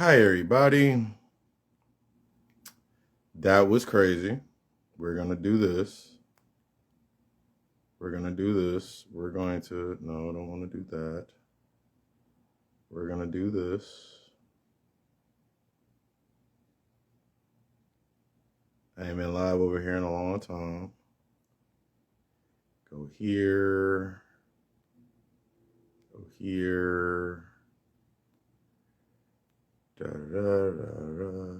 Hi, everybody. That was crazy. We're going to do this. We're going to do this. We're going to, no, I don't want to do that. We're going to do this. I ain't been live over here in a long time. Go here. Go here. Da da da da da.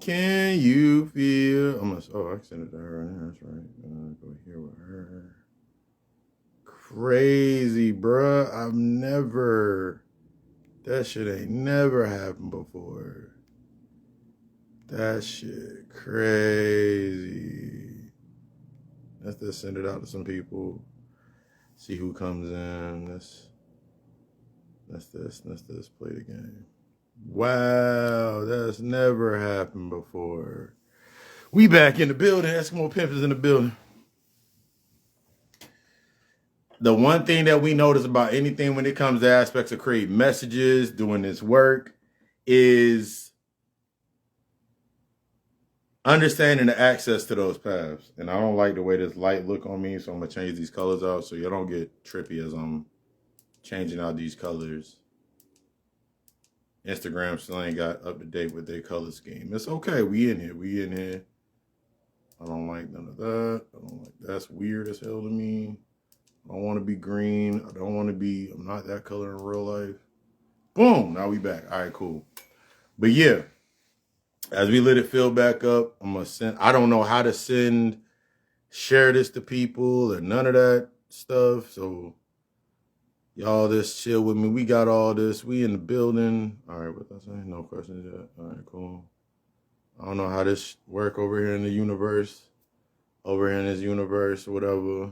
Can you feel? I sent it to her. That's right. Go here with her. Crazy, bruh. That shit ain't never happened before. That shit crazy. Let's just send it out to some people. See who comes in. Let's play the game. Wow, that's never happened before. We back in the building. Eskimo Pimp is in the building. The one thing that we notice about anything when it comes to aspects of creating messages, doing this work, is understanding the access to those paths. And I don't like the way this light look on me, so I'm going to change these colors out so you don't get trippy as I'm changing out these colors. Instagram still ain't got up to date with their color scheme. It's okay. We in here. I don't like none of that. That's weird as hell to me. I don't want to be green. I'm not that color in real life. Boom. Now we back. All right, cool. But yeah, as we let it fill back up, I'm going to send, I don't know how to share this to people or none of that stuff. So y'all just chill with me. We got all this. We in the building. All right, what I say? No questions yet. All right, cool. I don't know how this work over here in the universe. Over here in this universe or whatever.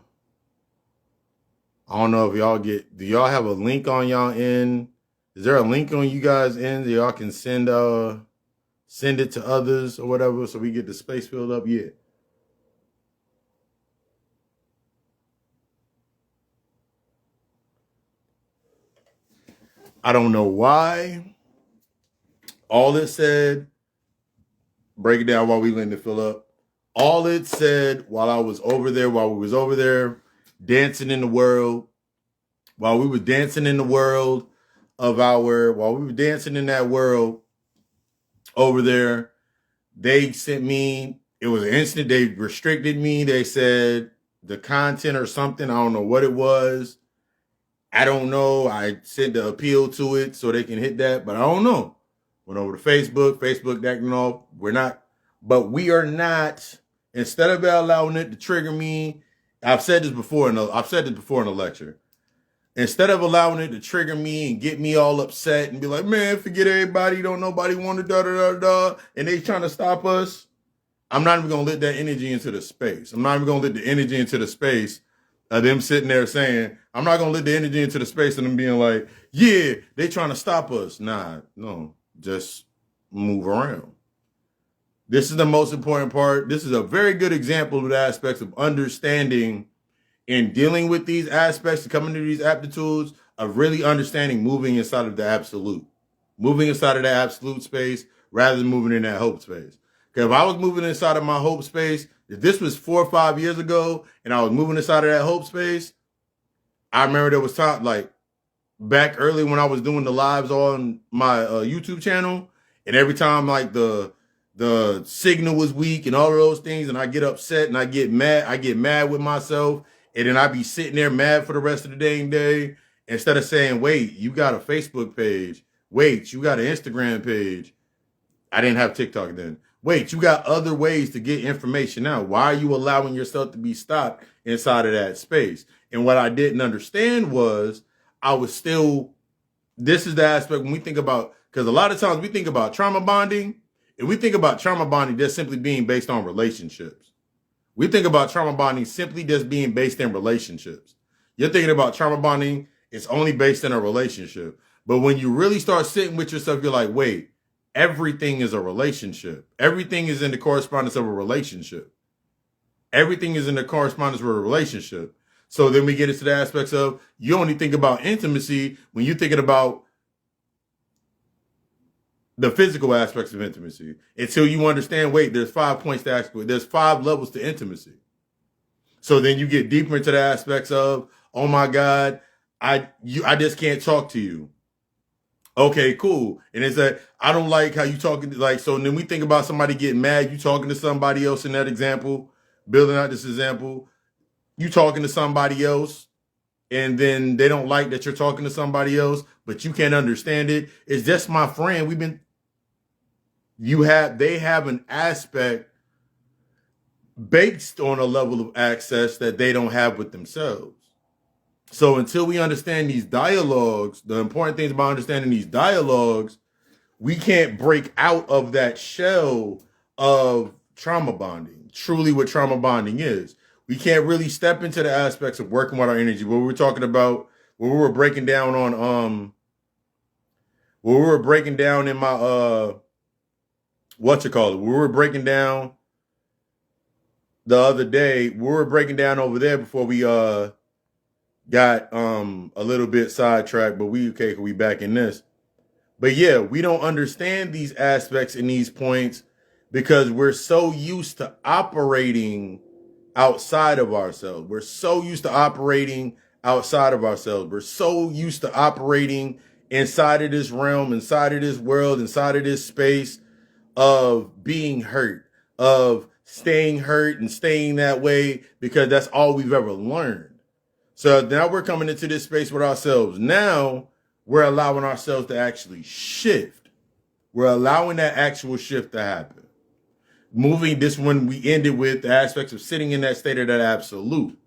I don't know if do y'all have a link on y'all end? Is there a link on you guys' end that y'all can send it to others or whatever so we get the space filled up? Yeah. I don't know why. All it said, break it down while we letting it fill up. All it said while we was over there, dancing in the world, while we were dancing in that world over there, they sent me, it was an instant, they restricted me. They said the content or something, I don't know what it was. I don't know. I sent the appeal to it so they can hit that, but I don't know. Went over to Facebook acting off. We are not, instead of allowing it to trigger me, I've said this before in a lecture. Instead of allowing it to trigger me and get me all upset and be like, man, forget everybody, don't nobody want to da-da-da-da, and they trying to stop us, I'm not even going to let that energy into the space. I'm not even going to let the energy into the space of them sitting there saying, I'm not going to let the energy into the space of them being like, yeah, they trying to stop us. Nah, no, just move around. This is the most important part. This is a very good example of the aspects of understanding and dealing with these aspects, coming to these aptitudes of really understanding moving inside of the absolute space rather than moving in that hope space. Because if I was moving inside of my hope space, if this was 4 or 5 years ago and I was moving inside of that hope space, I remember there was time like back early when I was doing the lives on my YouTube channel, and every time like the signal was weak and all of those things, and I get upset and I get mad with myself, and then I be sitting there mad for the rest of the dang day instead of saying, wait, you got a Facebook page. Wait, you got an Instagram page. I didn't have TikTok then. Wait, you got other ways to get information out. Why are you allowing yourself to be stopped inside of that space? And what I didn't understand was I was still, this is the aspect when we think about, because a lot of times we think about trauma bonding, and we think about trauma bonding just simply being based on relationships. We think about trauma bonding simply just being based in relationships. You're thinking about trauma bonding, it's only based in a relationship. But when you really start sitting with yourself, you're like, wait, everything is a relationship. Everything is in the correspondence of a relationship. Everything is in the correspondence of a relationship. So then we get into the aspects of you only think about intimacy when you're thinking about the physical aspects of intimacy until you understand, wait, there's 5 points to actually, there's 5 levels to intimacy. So then you get deeper into the aspects of, oh my God, I just can't talk to you. Okay, cool. And it's that I don't like how you talking, like, so then we think about somebody getting mad, you talking to somebody else in that example, building out this example, you talking to somebody else, and then they don't like that you're talking to somebody else, but you can't understand it. It's just my friend. They have an aspect based on a level of access that they don't have with themselves. So until we understand these dialogues, the important things about understanding these dialogues, we can't break out of that shell of trauma bonding, truly what trauma bonding is. We can't really step into the aspects of working with our energy. What we were talking about, what we were breaking down on, what we were breaking down in my, we were breaking down the other day, we were breaking down over there before we, got a little bit sidetracked, but we back in this. But yeah, we don't understand these aspects and these points because we're so used to operating outside of ourselves. We're so used to operating outside of ourselves. We're so used to operating inside of this realm, inside of this world, inside of this space of being hurt, of staying hurt and staying that way because that's all we've ever learned. So now we're coming into this space with ourselves. Now we're allowing ourselves to actually shift. We're allowing that actual shift to happen. Moving this one, we ended with the aspects of sitting in that state of that absolute.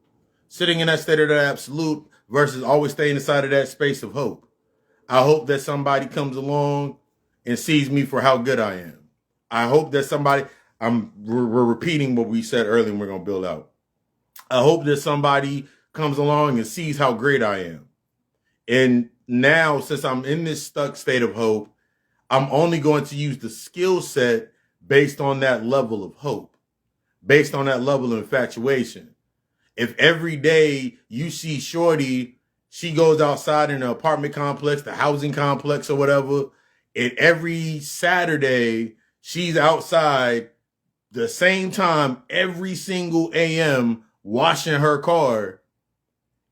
Sitting in that state of that absolute versus always staying inside of that space of hope. I hope that somebody comes along and sees me for how good I am. I hope that somebody, we're repeating what we said earlier and we're going to build out. I hope that somebody comes along and sees how great I am. And now, since I'm in this stuck state of hope, I'm only going to use the skill set based on that level of hope, based on that level of infatuation. If every day you see Shorty, she goes outside in the apartment complex, the housing complex or whatever, and every Saturday she's outside the same time every single AM washing her car,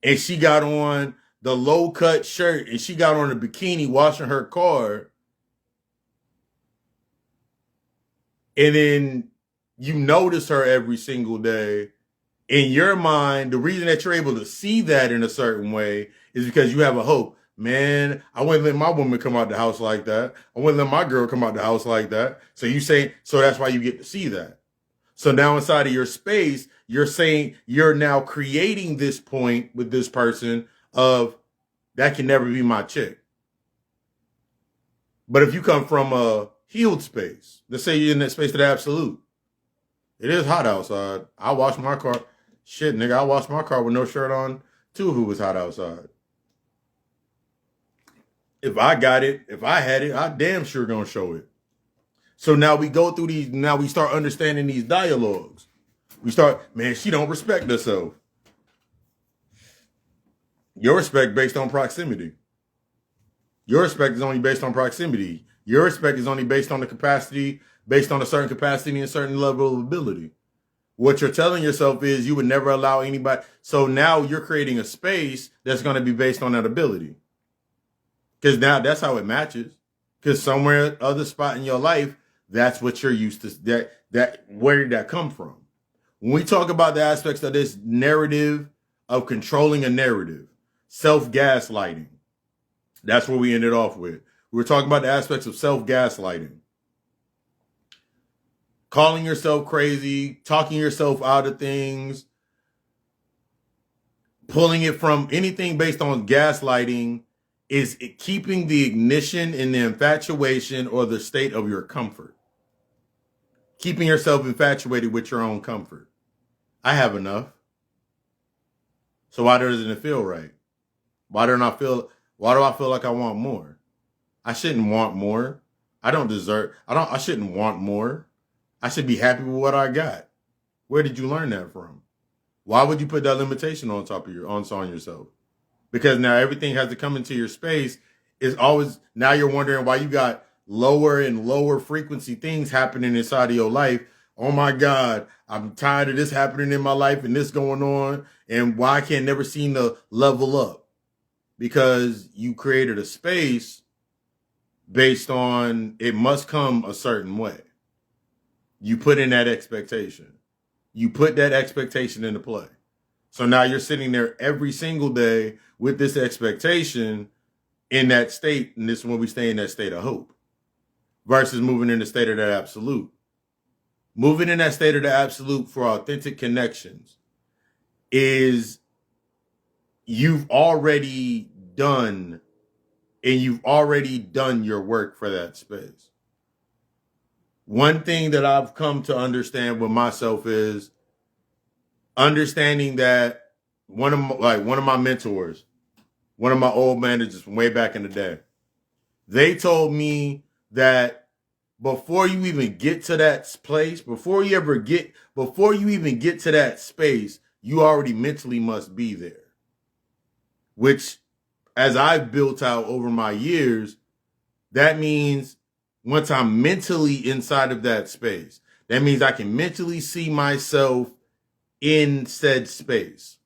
and she got on the low-cut shirt, and she got on a bikini washing her car, and then you notice her every single day, in your mind, the reason that you're able to see that in a certain way is because you have a hope. Man, I wouldn't let my woman come out the house like that. I wouldn't let my girl come out the house like that. So you say, so that's why you get to see that. So now inside of your space, you're saying you're now creating this point with this person of that can never be my chick. But if you come from a healed space, let's say you're in that space of the absolute, it is hot outside. I wash my car. Shit, nigga, I washed my car with no shirt on too if it was hot outside. If I got it, if I had it, I damn sure gonna show it. So now we go through these, now we start understanding these dialogues. We start, man, she don't respect herself. Your respect based on proximity. Your respect is only based on proximity. Your respect is only based on the capacity, based on a certain capacity and a certain level of ability. What you're telling yourself is you would never allow anybody. So now you're creating a space that's going to be based on that ability. Because now that's how it matches. Because somewhere other spot in your life, that's what you're used to. Where did that come from? When we talk about the aspects of this narrative of controlling a narrative, self-gaslighting, that's what we ended off with. We were talking about the aspects of self-gaslighting. calling yourself crazy, talking yourself out of things, pulling it from anything based on gaslighting is keeping the ignition in the infatuation or the state of your comfort. Keeping yourself infatuated with your own comfort. I have enough. So why doesn't it feel right? Why do I feel like I want more? I shouldn't want more. I shouldn't want more. I should be happy with what I got. Where did you learn that from? Why would you put that limitation on yourself? Because now everything has to come into your space. Now you're wondering why you got lower and lower frequency things happening inside of your life. Oh my God, I'm tired of this happening in my life and this going on. And why I can't never seem to level up? Because you created a space based on it must come a certain way. You put in that expectation. You put that expectation into play. So now you're sitting there every single day with this expectation in that state. And this is when we stay in that state of hope versus moving in the state of that absolute. Moving in that state of the absolute for authentic connections is you've already done your work for that space. One thing that I've come to understand with myself is understanding that one of my mentors, one of my old managers from way back in the day, they told me that before you even get to that place, before you even get to that space, you already mentally must be there. Which, as I've built out over my years, that means once I'm mentally inside of that space, that means I can mentally see myself in said space,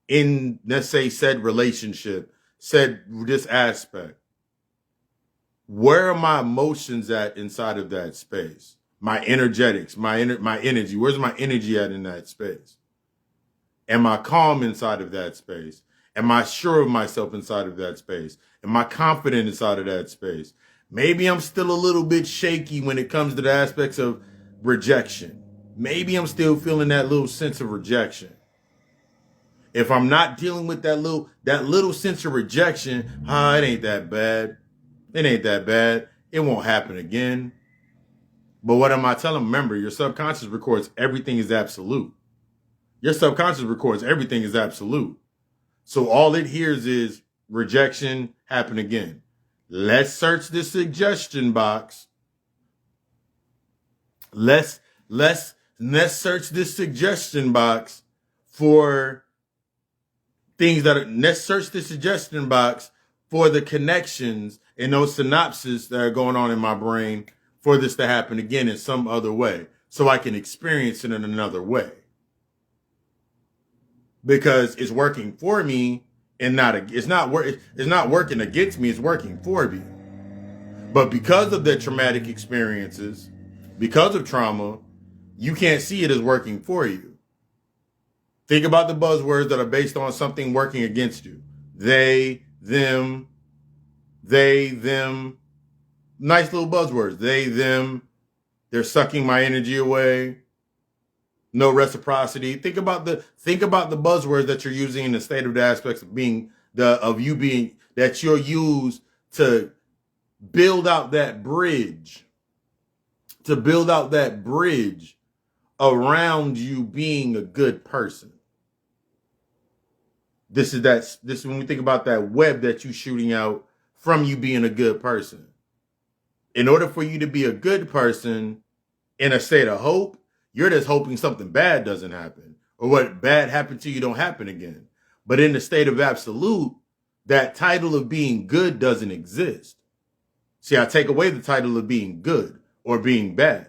in, let's say, said relationship, said this aspect. Where are my emotions at inside of that space? My energetics, my energy. Where's my energy at in that space? Am I calm inside of that space? Am I sure of myself inside of that space? Am I confident inside of that space? Maybe I'm still a little bit shaky when it comes to the aspects of rejection. Maybe I'm still feeling that little sense of rejection. If I'm not dealing with that little sense of rejection, it ain't that bad. It ain't that bad. It won't happen again. But what am I telling them? Remember, your subconscious records everything is absolute. Your subconscious records everything is absolute. So all it hears is rejection happen again. Let's search the suggestion box. Let's search this suggestion box for things let's search the suggestion box for the connections and those synapses that are going on in my brain for this to happen again in some other way so I can experience it in another way. Because it's working for me and it's not working against me, it's working for me. But because of the traumatic experiences, because of trauma, you can't see it as working for you. Think about the buzzwords that are based on something working against you. They, them. Nice little buzzwords. They, them. They're sucking my energy away. No reciprocity. Think about the buzzwords that you're using in the state of the aspects of that you'll use to build out that bridge. To build out that bridge around you being a good person. This is when we think about that web that you're shooting out from you being a good person. In order for you to be a good person in a state of hope, you're just hoping something bad doesn't happen or what bad happened to you don't happen again. But in the state of absolute, that title of being good doesn't exist. See, I take away the title of being good or being bad.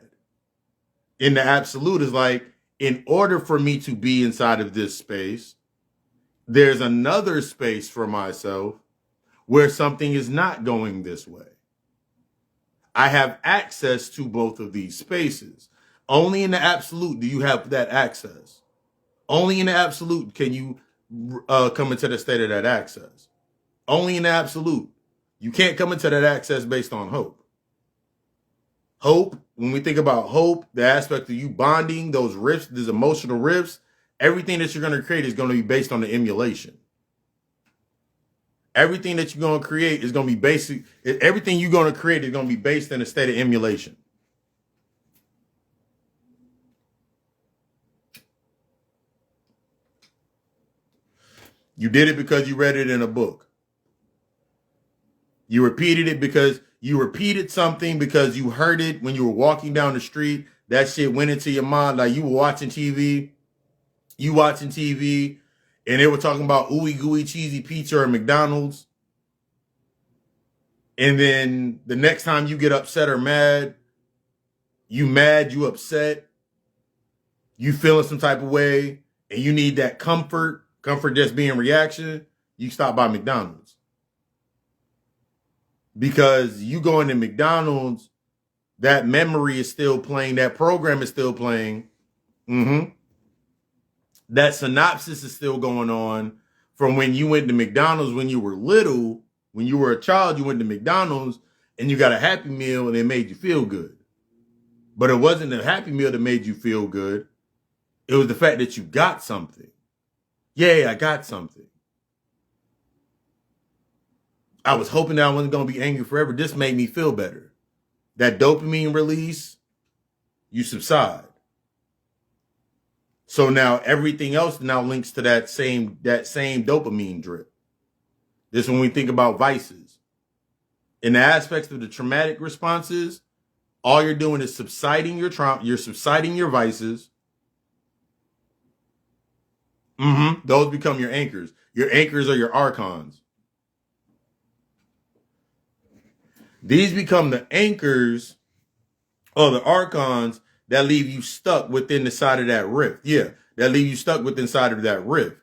In the absolute is like, in order for me to be inside of this space, there's another space for myself where something is not going this way. I have access to both of these spaces. Only in the absolute do you have that access. Only in the absolute can you come into the state of that access. Only in the absolute. You can't come into that access based on hope. Hope, when we think about hope, the aspect of you bonding, those rifts, these emotional rifts, everything that you're going to create is going to be based on the emulation. Everything that you're going to create is going to be basic. Everything you're going to create is going to be based in a state of emulation. You did it because you read it in a book. You repeated it because you repeated something because you heard it when you were walking down the street. That shit went into your mind. Like you were watching TV. And they were talking about ooey gooey cheesy pizza or McDonald's. And then the next time you get upset or mad, you upset, you feeling some type of way, and you need that comfort just being reaction, you stop by McDonald's. Because you go into McDonald's, that memory is still playing, that program is still playing. That synopsis is still going on from when you went to McDonald's when you were little. When you were a child, you went to McDonald's and you got a Happy Meal and it made you feel good. But it wasn't the Happy Meal that made you feel good. It was the fact that you got something. Yeah, I got something. I was hoping that I wasn't going to be angry forever. This made me feel better. That dopamine release, you subside. So now everything else now links to that same dopamine drip. This is when we think about vices. In the aspects of the traumatic responses, all you're doing is subsiding your trauma. You're subsiding your vices. Those become your anchors. Your anchors are your archons. These become the anchors or the archons that leave you stuck within the side of that rift. Yeah, that leave you stuck within inside of that rift.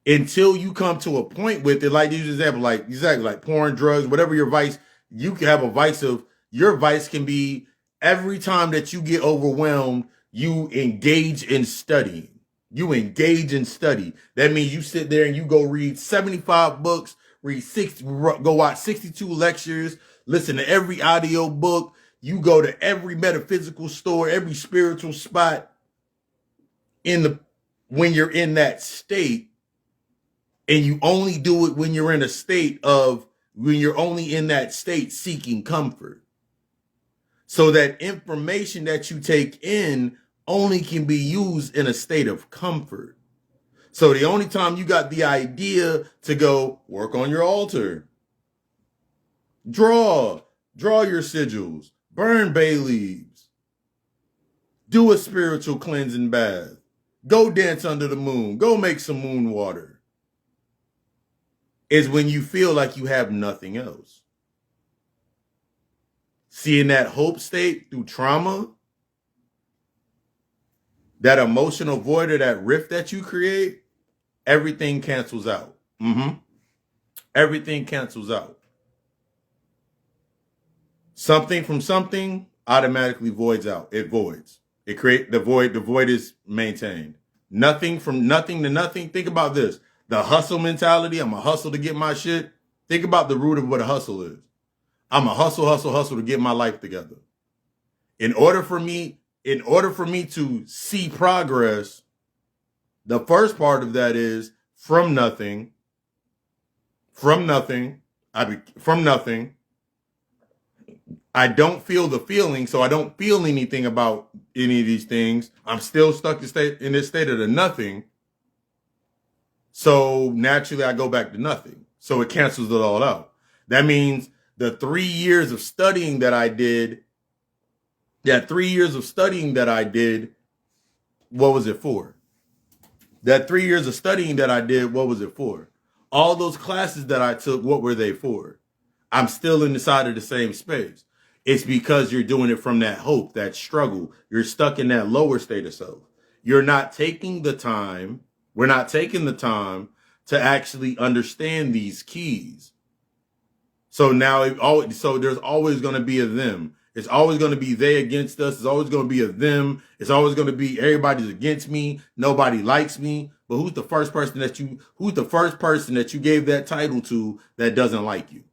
Until you come to a point with it, like use example, like exactly like porn, drugs, whatever your vice, you can have a vice of, your vice can be every time that you get overwhelmed, you engage in studying. You engage in study. That means you sit there and you go read 75 books, go watch 62 lectures, listen to every audio book. You go to every metaphysical store, every spiritual spot when you're in that state. And you only do it when you're in when you're only in that state seeking comfort. So that information that you take in only can be used in a state of comfort. So the only time you got the idea to go work on your altar, draw your sigils, burn bay leaves, do a spiritual cleansing bath, go dance under the moon, go make some moon water, is when you feel like you have nothing else. Seeing that hope state through trauma, that emotional void or that rift that you create, everything cancels out. Everything cancels out. Something from something automatically voids out. It voids. It creates the void. The void is maintained. Nothing from nothing to nothing. Think about this. The hustle mentality. I'm a hustle to get my shit. Think about the root of what a hustle is. I'm a hustle to get my life together. In order for me to see progress, the first part of that is from nothing. I don't feel the feeling, so I don't feel anything about any of these things. I'm still stuck in this state of the nothing. So naturally I go back to nothing. So it cancels it all out. That means the 3 years of studying that I did, what was it for? That 3 years of studying that I did, what was it for? All those classes that I took, what were they for? I'm still inside of the same space. It's because you're doing it from that hope, that struggle. You're stuck in that lower state of self. You're not taking the time. We're not taking the time to actually understand these keys. So now, there's always going to be a them. It's always going to be they against us. It's always going to be a them. It's always going to be everybody's against me. Nobody likes me. But who's the first person that you gave that title to that doesn't like you?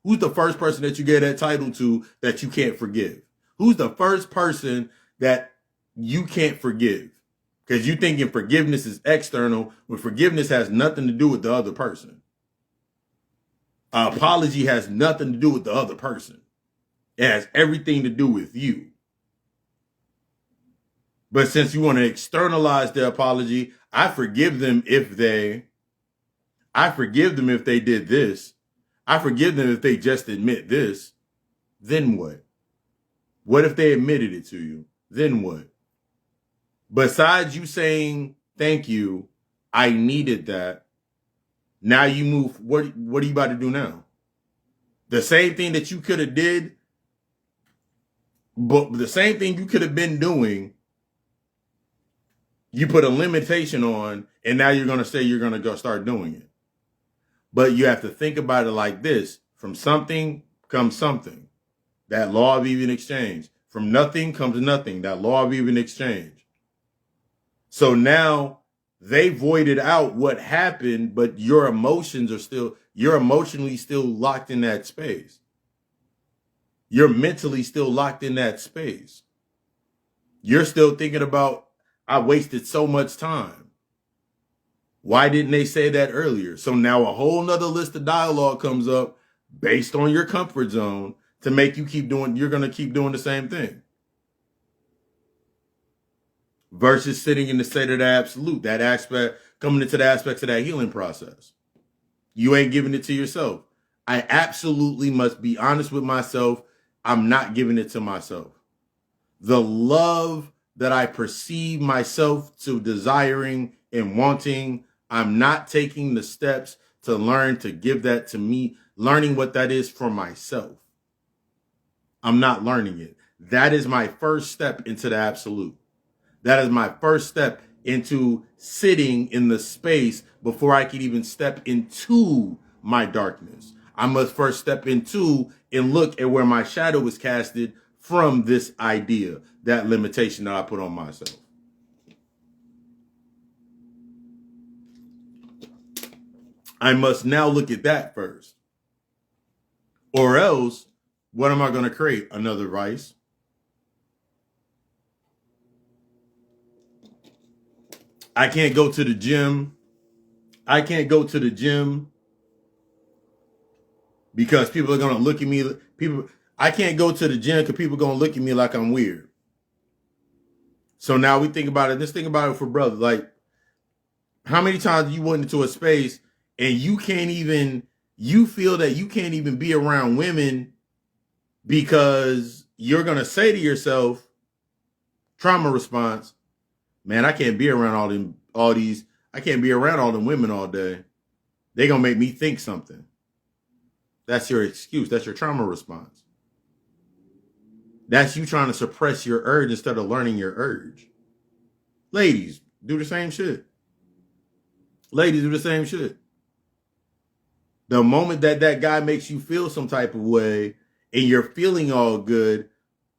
Who's the first person that you gave that title to that you can't forgive? Who's the first person that you can't forgive? Because you thinking forgiveness is external when forgiveness has nothing to do with the other person. An apology has nothing to do with the other person. It has everything to do with you. But since you want to externalize their apology, I forgive them if they did this. I forgive them if they just admit this. Then what? What if they admitted it to you? Then what? Besides you saying, thank you, I needed that. Now you move. What are you about to do now? The same thing that you could have did, but the same thing you could have been doing, you put a limitation on, and now you're going to say you're going to go start doing it. But you have to think about it like this. From something comes something. That law of even exchange. From nothing comes nothing. That law of even exchange. So now they voided out what happened, but your emotions are still, you're emotionally still locked in that space. You're mentally still locked in that space. You're still thinking about, I wasted so much time. Why didn't they say that earlier? So now a whole nother list of dialogue comes up based on your comfort zone to make you keep doing, you're going to keep doing the same thing. Versus sitting in the state of the absolute, that aspect, coming into the aspects of that healing process. You ain't giving it to yourself. I absolutely must be honest with myself. I'm not giving it to myself. The love that I perceive myself to desiring and wanting, I'm not taking the steps to learn to give that to me, learning what that is for myself. I'm not learning it. That is my first step into the absolute. That is my first step into sitting in the space before I can even step into my darkness. I must first step into and look at where my shadow was casted from this idea, that limitation that I put on myself. I must now look at that first. Or else, what am I going to create? Another vice. I can't go to the gym. I can't go to the gym because people are going to look at me. I can't go to the gym because people are going to look at me like I'm weird. So now we think about it. Let's think about it for brothers. Like, how many times you went into a space and you feel that you can't even be around women because you're going to say to yourself, trauma response, man, I can't be around I can't be around all them women all day. They're going to make me think something. That's your excuse. That's your trauma response. That's you trying to suppress your urge instead of learning your urge. Ladies, do the same shit. Ladies, do the same shit. The moment that guy makes you feel some type of way and you're feeling all good,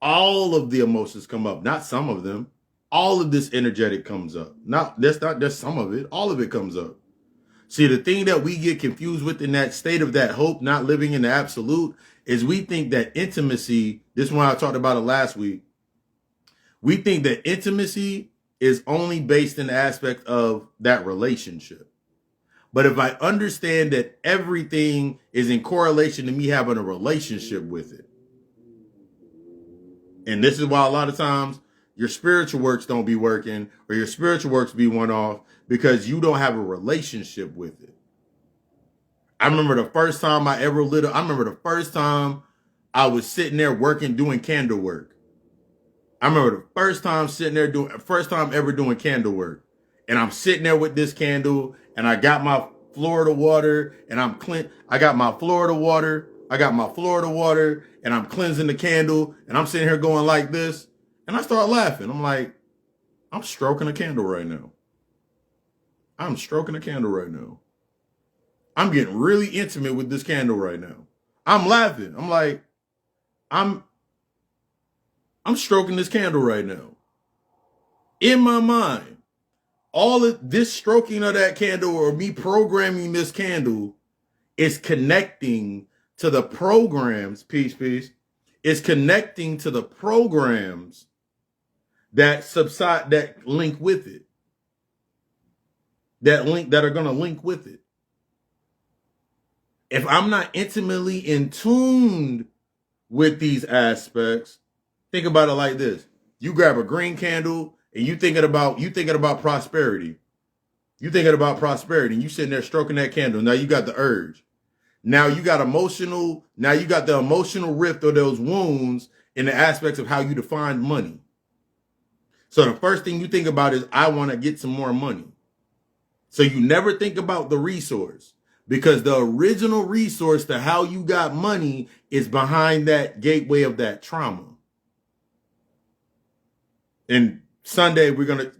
all of the emotions come up. Not some of them. All of this energetic comes up. That's not just some of it. All of it comes up. See, the thing that we get confused with in that state of that hope, not living in the absolute, is we think that intimacy, this one I talked about it last week, we think that intimacy is only based in the aspect of that relationship. But if I understand that everything is in correlation to me having a relationship with it, and this is why a lot of times your spiritual works don't be working or your spiritual works be one off because you don't have a relationship with it. I remember the first time I was sitting there working, doing candle work. I remember the first time ever doing candle work. And I'm sitting there with this candle and I got my Florida water and I got my Florida water and I'm cleansing the candle and I'm sitting here going like this. And I start laughing. I'm like, I'm stroking a candle right now. I'm getting really intimate with this candle right now. I'm laughing. I'm like, I'm stroking this candle right now. In my mind, all of this stroking of that candle or me programming this candle is connecting to the programs, peace, is connecting to the programs that subside, that link with it, that are going to link with it. If I'm not intimately in tune with these aspects, think about it like this. You grab a green candle and you thinking about prosperity. You thinking about prosperity and you sitting there stroking that candle. Now you got the urge. Now you got the emotional rift or those wounds in the aspects of how you define money. So the first thing you think about is, I want to get some more money. So you never think about the resource, because the original resource to how you got money is behind that gateway of that trauma. And this Sunday we're going to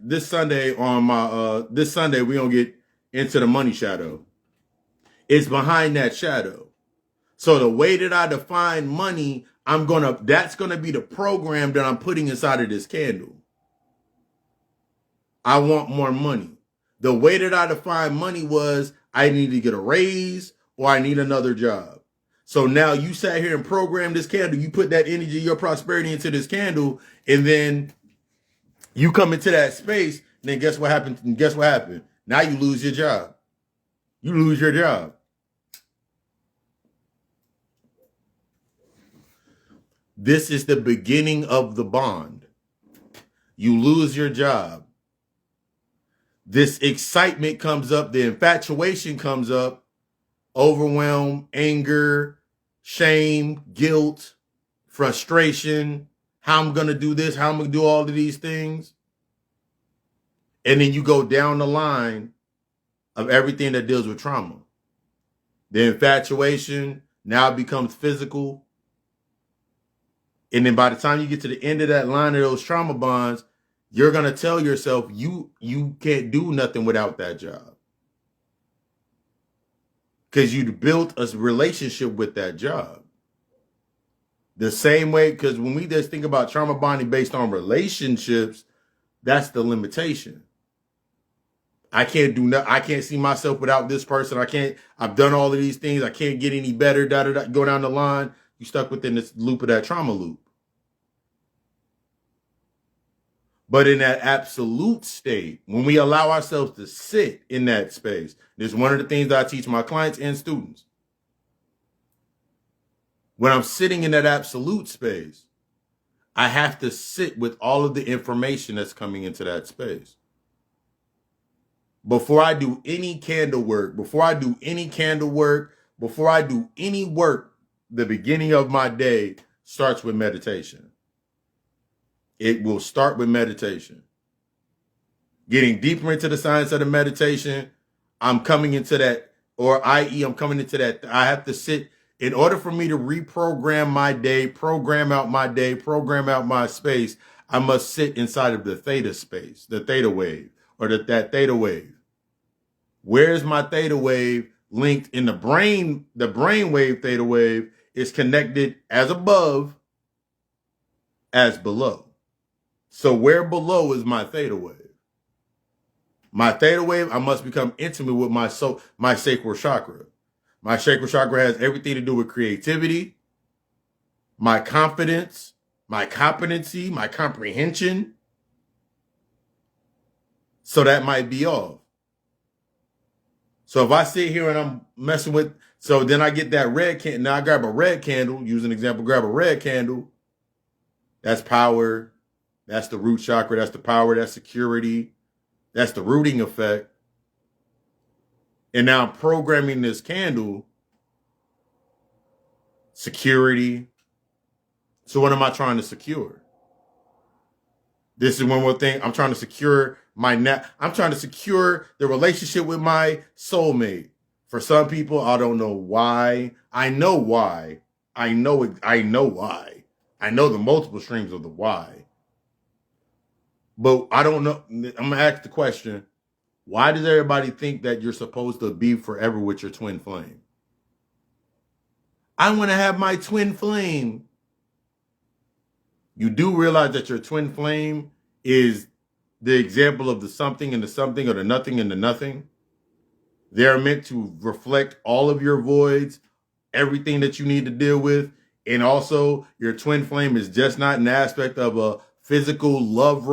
get into the money shadow. It's behind that shadow. So the way that I define money, that's going to be the program that I'm putting inside of this candle. I want more money. The way that I define money was, I need to get a raise or I need another job. So now you sat here and programmed this candle. You put that energy, your prosperity into this candle, and then you come into that space, and then guess what happened? Now you lose your job. You lose your job. This is the beginning of the bond. You lose your job. This excitement comes up, the infatuation comes up, overwhelm, anger, shame, guilt, frustration, how I'm going to do this, how I'm going to do all of these things. And then you go down the line of everything that deals with trauma. The infatuation now becomes physical. And then by the time you get to the end of that line of those trauma bonds, you're going to tell yourself you can't do nothing without that job. Because you built a relationship with that job. The same way, because when we just think about trauma bonding based on relationships, that's the limitation. I can't do nothing. I can't see myself without this person. I've done all of these things. I can't get any better. Go down the line. You stuck within this loop of that trauma loop. But in that absolute state, when we allow ourselves to sit in that space, this is one of the things that I teach my clients and students. When I'm sitting in that absolute space, I have to sit with all of the information that's coming into that space. Before I do any candle work, before I do any work, the beginning of my day starts with meditation. It will start with meditation. Getting deeper into the science of the meditation, I'm coming into that, I'm coming into that. I have to sit, in order for me to reprogram my day, program out my space, I must sit inside of the theta space, the theta wave, or that theta wave. Where is my theta wave linked in the brain? The brain wave theta wave is connected as above, as below. So where below is my theta wave? My theta wave, I must become intimate with my sacral chakra. My sacral chakra has everything to do with creativity, my confidence, my competency, my comprehension. So that might be off. So if I sit here and I'm messing with, so then I get that red candle. Now I grab a red candle, use an example, grab a red candle. That's power. That's the root chakra. That's the power. That's security. That's the rooting effect. And now I'm programming this candle. Security. So what am I trying to secure? This is one more thing. I'm trying to secure I'm trying to secure the relationship with my soulmate. For some people, I don't know why. I know why. I know why. I know the multiple streams of the why. But I don't know. I'm going to ask the question, why does everybody think that you're supposed to be forever with your twin flame? I want to have my twin flame. You do realize that your twin flame is the example of the something and the something, or the nothing and the nothing. They're meant to reflect all of your voids, everything that you need to deal with. And also, your twin flame is just not an aspect of a physical love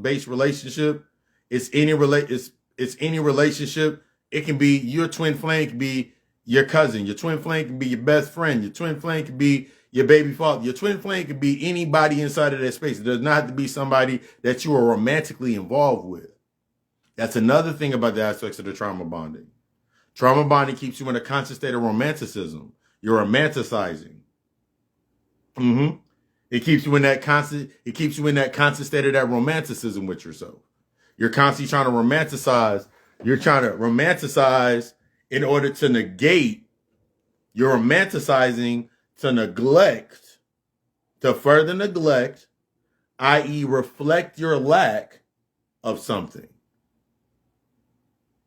based relationship. It's any relationship. It can be your twin flame, can be your cousin. Your twin flame can be your best friend. Your twin flame can be your baby father. Your twin flame can be anybody inside of that space. It does not have to be somebody that you are romantically involved with. That's another thing about the aspects of the trauma bonding. Trauma bonding keeps you in a constant state of romanticism. You're romanticizing. It keeps you in that constant state of that romanticism with yourself. You're constantly trying to romanticize. You're trying to romanticize in order to negate. You're romanticizing to neglect, to further neglect, i.e., reflect your lack of something.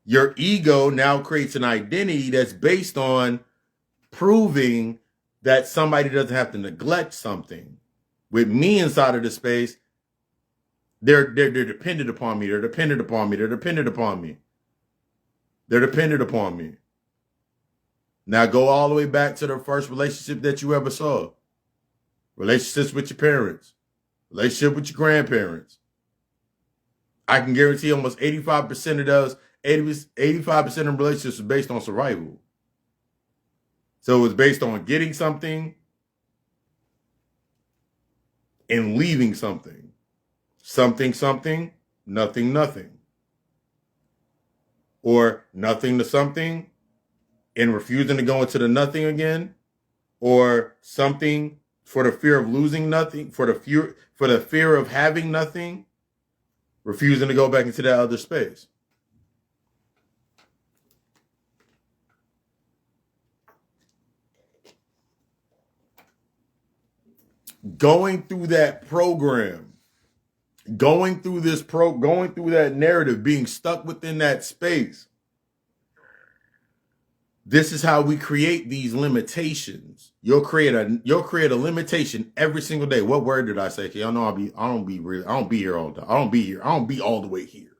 Your ego now creates an identity that's based on proving that somebody doesn't have to neglect something. With me inside of the space, they're dependent upon me. They're dependent upon me. They're dependent upon me. They're dependent upon me. Now go all the way back to the first relationship that you ever saw. Relationships with your parents. Relationship with your grandparents. I can guarantee almost 85% of those, 85% of relationships are based on survival. So it was based on getting something and leaving something. Something, nothing. Or nothing to something and refusing to go into the nothing again. Or something for the fear of losing nothing, for the fear of having nothing, refusing to go back into that other space. Going through that program, going through that narrative, being stuck within that space. This is how we create these limitations. You'll create a limitation every single day. What word did I say? Y'all know I don't be here all the time. I don't be all the way here.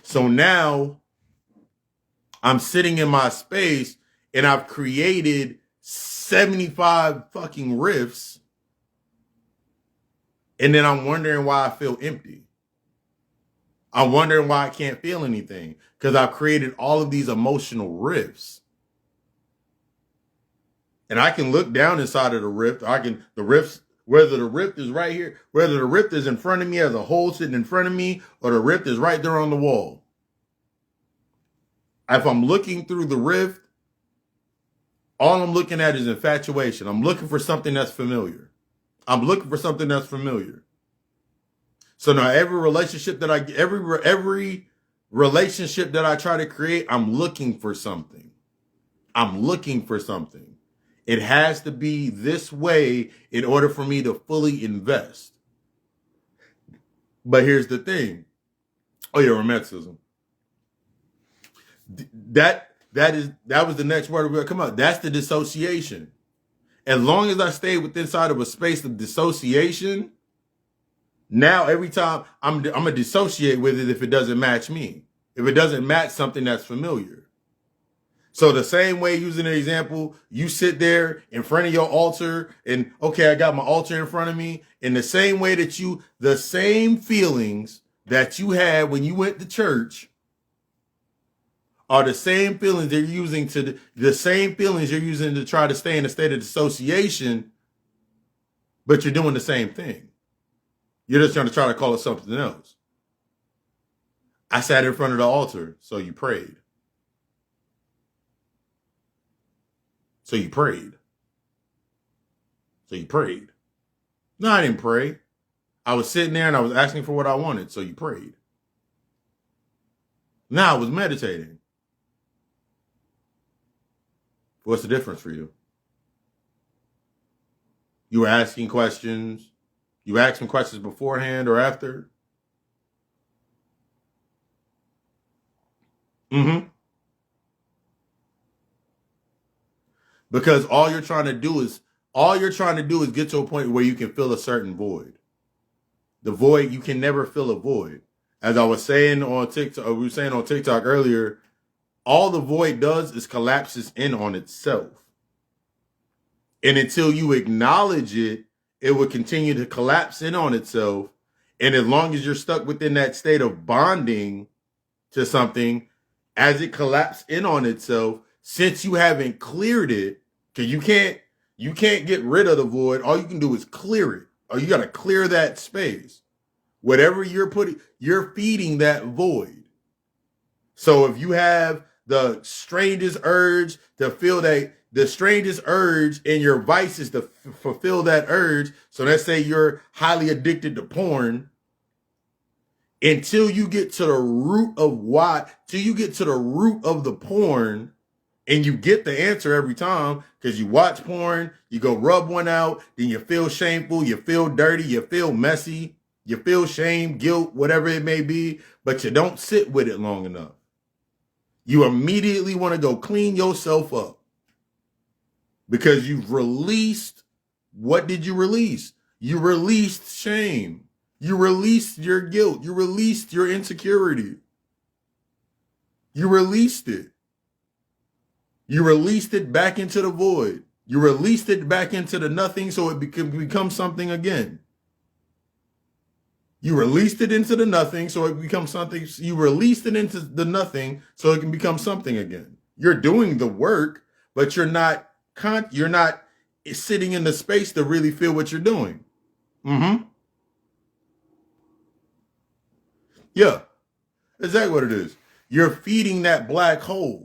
So now I'm sitting in my space and I've created 75 fucking riffs. And then I'm wondering why I feel empty. I'm wondering why I can't feel anything. Because I've created all of these emotional rifts. And I can look down inside of the rift. Whether the rift is right here, whether the rift is in front of me as a hole sitting in front of me, or the rift is right there on the wall. If I'm looking through the rift, all I'm looking at is infatuation. I'm looking for something that's familiar. So now every relationship that I try to create, I'm looking for something. It has to be this way in order for me to fully invest. But here's the thing. Oh yeah, romanticism. That was the next word we're gonna come out. That's the dissociation. As long as I stay within inside of a space of dissociation, now every time I'm gonna dissociate with it if it doesn't match me. If it doesn't match something that's familiar. So the same way, using an example, you sit there in front of your altar and, okay, I got my altar in front of me. In the same way that the same feelings that you had when you went to church are the same feelings you're using to try to stay in a state of dissociation, but you're doing the same thing. You're just trying to call it something else. I sat in front of the altar, so you prayed. So you prayed. No, I didn't pray. I was sitting there and I was asking for what I wanted, so you prayed. Now I was meditating. What's the difference for you? You were asking questions. You asked some questions beforehand or after. Because all you're trying to do is get to a point where you can fill a certain void. The void, you can never fill a void. As I was saying on TikTok, we were saying on TikTok earlier, all the void does is collapses in on itself. And until you acknowledge it, it will continue to collapse in on itself. And as long as you're stuck within that state of bonding to something, as it collapses in on itself, since you haven't cleared it, because you can't get rid of the void. All you can do is clear it. Or you got to clear that space. Whatever you're putting, you're feeding that void. So if you have the strangest urge to feel that, the strangest urge in your vices to fulfill that urge. So let's say you're highly addicted to porn. Until you get to the root of why, till you get to the root of the porn, and you get the answer every time, because you watch porn, you go rub one out, then you feel shameful, you feel dirty, you feel messy, you feel shame, guilt, whatever it may be, but you don't sit with it long enough. You immediately want to go clean yourself up because you've released. What did you release? You released shame. You released your guilt. You released your insecurity. You released it. You released it back into the void. You released it back into the nothing so it can become something again. You released it into the nothing so it becomes something. You released it into the nothing so it can become something again. You're doing the work, but you're not sitting in the space to really feel what you're doing. Yeah, exactly what it is. You're feeding that black hole.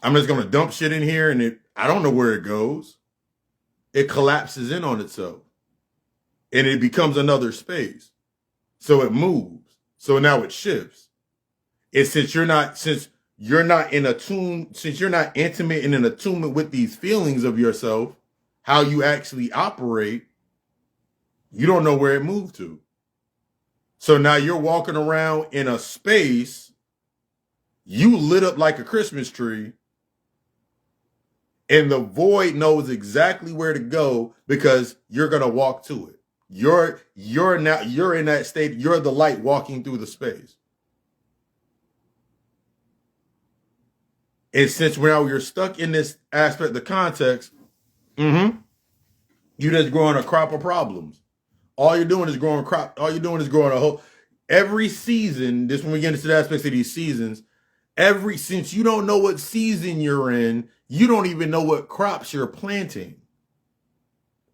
I'm just going to dump shit in here and I don't know where it goes. It collapses in on itself. And it becomes another space. So it moves. So now it shifts. And since you're not intimate and in attunement with these feelings of yourself, how you actually operate, you don't know where it moved to. So now you're walking around in a space, you lit up like a Christmas tree, and the void knows exactly where to go because you're going to walk to it. You're in that state. You're the light walking through the space. And since now you're stuck in this aspect, the context, you just growing a crop of problems. All you're doing is growing crop. All you're doing is growing a whole. Every season, this when we get into the aspects of these seasons, since you don't know what season you're in, you don't even know what crops you're planting.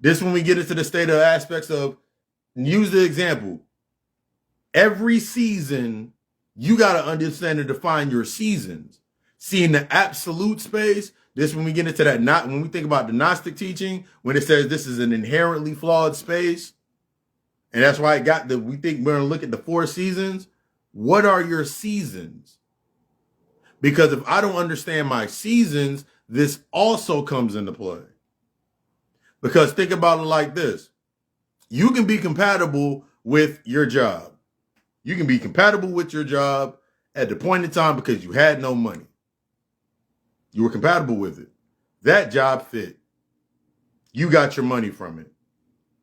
This when we get into the state of aspects of, use the example. Every season, you got to understand and define your seasons. See, in the absolute space, this when we get into that, not when we think about the Gnostic teaching, when it says this is an inherently flawed space, and that's why we think we're going to look at the 4 seasons. What are your seasons? Because if I don't understand my seasons, this also comes into play. Because think about it like this. You can be compatible with your job. You can be compatible with your job at the point in time because you had no money. You were compatible with it. That job fit. You got your money from it.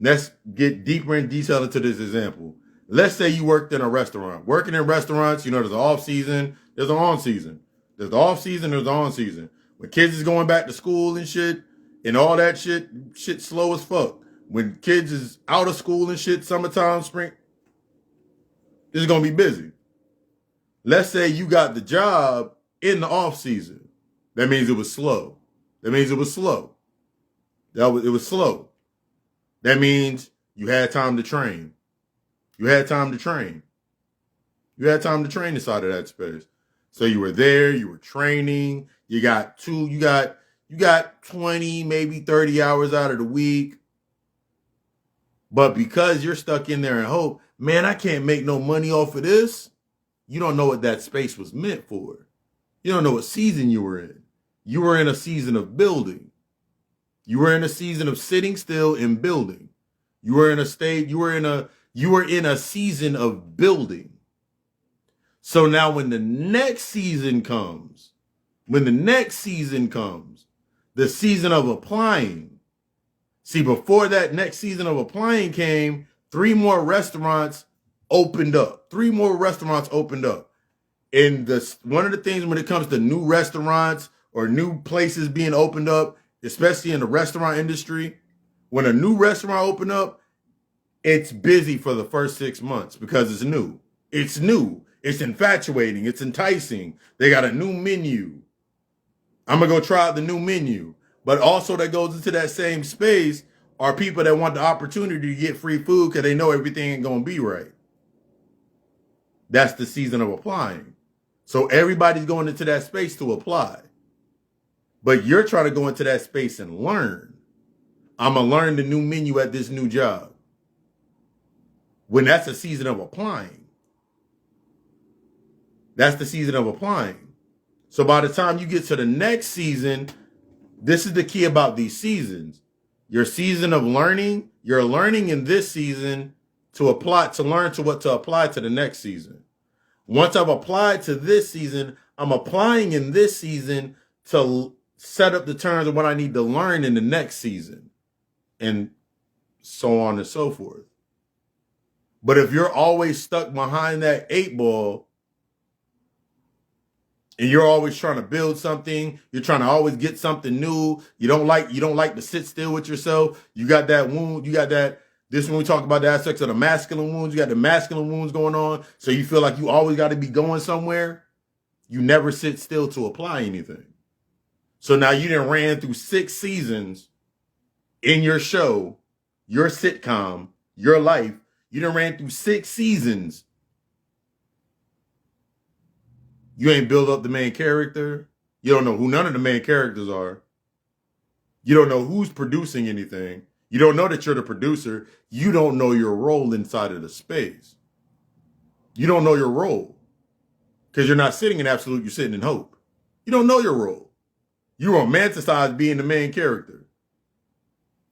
Let's get deeper in detail into this example. Let's say you worked in a restaurant. Working in restaurants, there's an off season, there's an on season. There's the off season, there's the on season. When kids is going back to school and shit, and all that shit slow as fuck. When kids is out of school and shit, summertime, spring, it's going to be busy. Let's say you got the job in the off season. That means it was slow. It was slow. That means you had time to train. You had time to train inside of that space. So you were there, you were training, you got 20, maybe 30 hours out of the week. But because you're stuck in there and hope, man, I can't make no money off of this. You don't know what that space was meant for. You don't know what season you were in. You were in a season of building. You were in a season of sitting still and building. You were in a season of building. So now when the next season comes, the season of applying. See, before that next season of applying came, 3 more restaurants opened up. 3 more restaurants opened up. And one of the things when it comes to new restaurants or new places being opened up, especially in the restaurant industry, when a new restaurant open up, it's busy for the first 6 months because it's new. It's new. It's infatuating. It's enticing. They got a new menu. I'm going to go try out the new menu. But also that goes into that same space are people that want the opportunity to get free food because they know everything ain't going to be right. That's the season of applying. So everybody's going into that space to apply. But you're trying to go into that space and learn. I'm going to learn the new menu at this new job. When that's a season of applying. That's the season of applying. So by the time you get to the next season, this is the key about these seasons. Your season of learning, you're learning in this season to apply to what to apply to the next season. Once I've applied to this season, I'm applying in this season to set up the terms of what I need to learn in the next season, and so on and so forth. But if you're always stuck behind that 8 ball, and you're always trying to build something, you're trying to always get something new, you don't like to sit still with yourself, you got that wound, you got that. This when we talk about the aspects of the masculine wounds, you got the masculine wounds going on. So you feel like you always got to be going somewhere. You never sit still to apply anything. So now you done ran through 6 seasons in your show, your sitcom, your life. You done ran through 6 seasons. You ain't built up the main character. You don't know who none of the main characters are. You don't know who's producing anything. You don't know that you're the producer. You don't know your role inside of the space. You don't know your role because you're not sitting in absolute, you're sitting in hope. You don't know your role. You romanticize being the main character.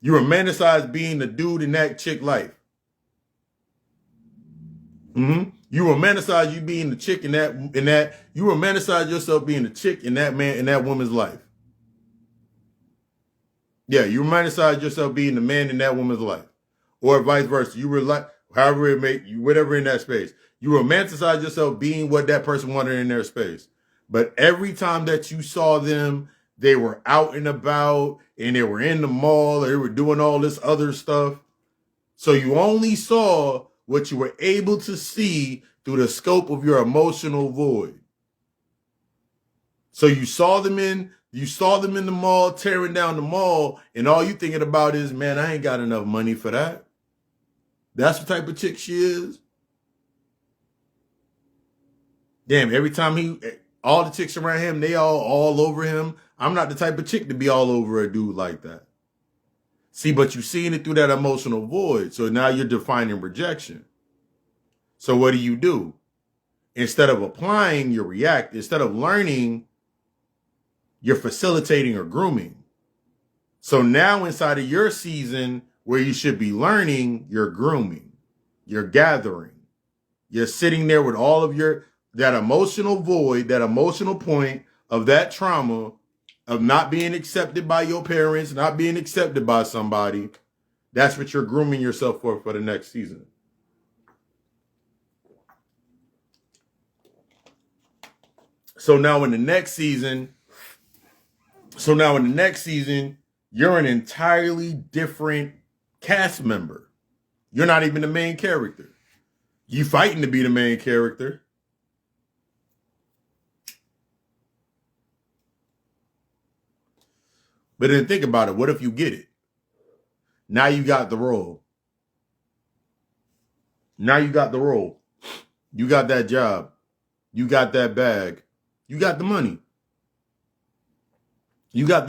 You romanticize being the dude in that chick life. You romanticize you being the chick in that. You romanticize yourself being the chick in that woman's life. Yeah, you romanticize yourself being the man in that woman's life, or vice versa. You were like, however it may you, whatever in that space. You romanticize yourself being what that person wanted in their space. But every time that you saw them, they were out and about, and they were in the mall, or they were doing all this other stuff. So you only saw what you were able to see through the scope of your emotional void. So you saw them in the mall, tearing down the mall, and all you thinking about is, man, I ain't got enough money for that. That's the type of chick she is. Damn, every time all the chicks around him, they all over him. I'm not the type of chick to be all over a dude like that. See, but you're seeing it through that emotional void. So now you're defining rejection. So what do? Instead of applying, you react. Instead of learning, you're facilitating or grooming. So now inside of your season where you should be learning, you're grooming. You're gathering. You're sitting there with all of that emotional void, that emotional point of that trauma of not being accepted by your parents, not being accepted by somebody. That's what you're grooming yourself for the next season. So now in the next season, you're an entirely different cast member. You're not even the main character. You fighting to be the main character. But then think about it. What if you get it? Now you got the role. You got that job. You got that bag. You got the money. You got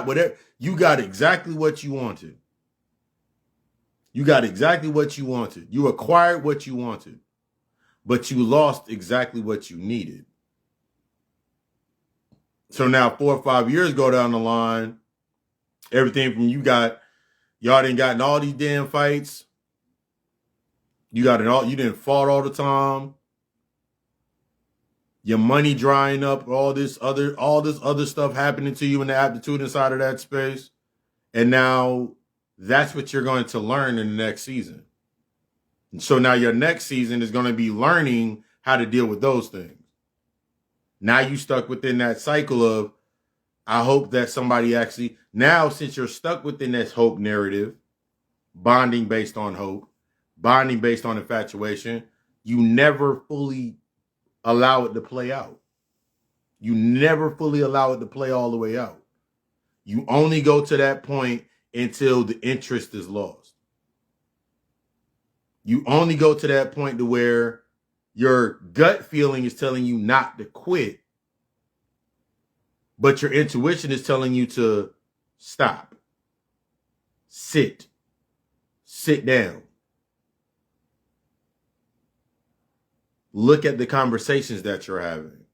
whatever. You got exactly what you wanted. You acquired what you wanted. But you lost exactly what you needed. So now 4 or 5 years go down the line, everything from y'all done gotten all these damn fights. You didn't fought all the time. Your money drying up, all this other stuff happening to you in the aptitude inside of that space. And now that's what you're going to learn in the next season. So now your next season is going to be learning how to deal with those things. Now you stuck within that cycle of, I hope that somebody actually, now since you're stuck within this hope narrative, bonding based on hope, bonding based on infatuation, you never fully allow it to play out. You never fully allow it to play all the way out. You only go to that point until the interest is lost. You only go to that point to where your gut feeling is telling you not to quit, but your intuition is telling you to stop, sit down. Look at the conversations that you're having.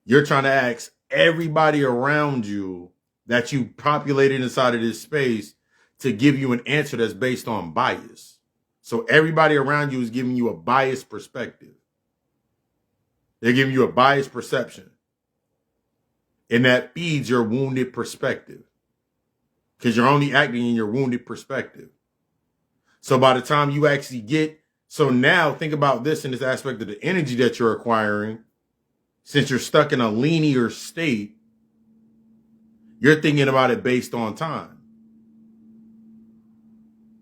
You're trying to ask everybody around you that you populated inside of this space to give you an answer that's based on bias. So everybody around you is giving you a biased perspective. They're giving you a biased perception. And that feeds your wounded perspective. Because you're only acting in your wounded perspective. So by the time you actually get, so now think about this in this aspect of the energy that you're acquiring. Since you're stuck in a linear state, you're thinking about it based on time.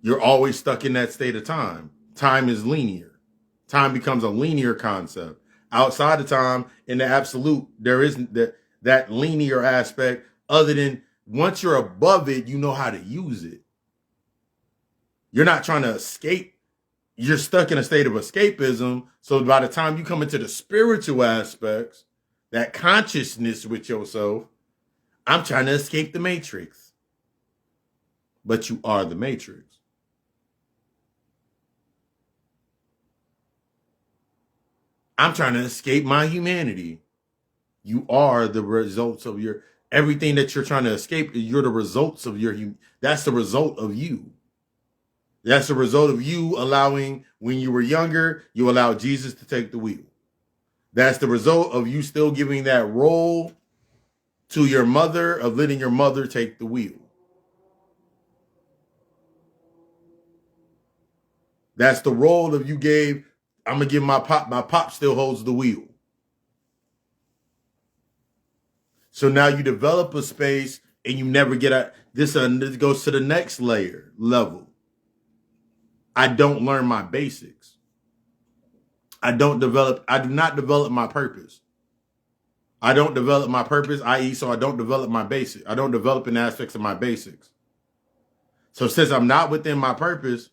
You're always stuck in that state of time. Time is linear. Time becomes a linear concept. Outside of time, in the absolute, there isn't that linear aspect, other than once you're above it, you know how to use it. You're not trying to escape. You're stuck in a state of escapism. So by the time you come into the spiritual aspects, that consciousness with yourself, I'm trying to escape the matrix. But you are the matrix. I'm trying to escape my humanity. You are the results of your, everything that you're trying to escape, you're the results of your, that's the result of you. That's the result of you allowing, when you were younger, you allowed Jesus to take the wheel. That's the result of you still giving that role to your mother, of letting your mother take the wheel. That's the role of you gave, I'm going to give my pop still holds the wheel. So now you develop a space and you never get out. This goes to the next level. I don't learn my basics. I do not develop my purpose. I don't develop my purpose, i.e., so I don't develop my basics. I don't develop in aspects of my basics. So since I'm not within my purpose,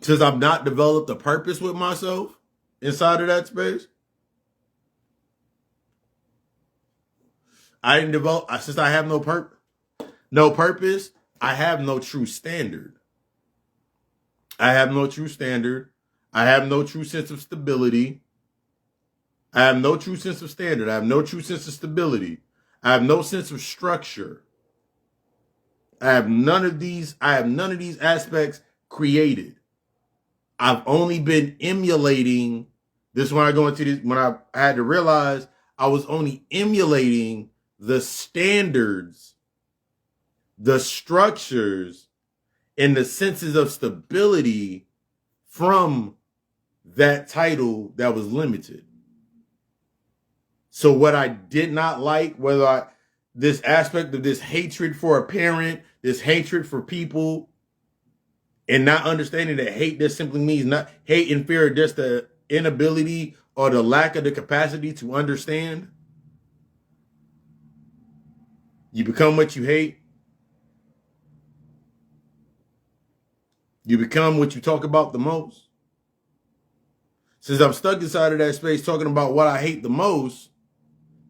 since I've not developed a purpose with myself inside of that space, I didn't develop, since I have no purpose, I have no true standard. I have no true standard. I have no true sense of stability. I have no true sense of standard. I have no true sense of stability. I have no sense of structure. I have none of these aspects created. I've only been emulating this when I go into this, when I had to realize I was only emulating the standards, the structures, and the senses of stability from that title that was limited. So what I did not like, this aspect of this hatred for a parent, this hatred for people, and not understanding that hate just simply means not hate and fear, just the inability or the lack of the capacity to understand. You become what you hate. You become what you talk about the most. Since I'm stuck inside of that space talking about what I hate the most,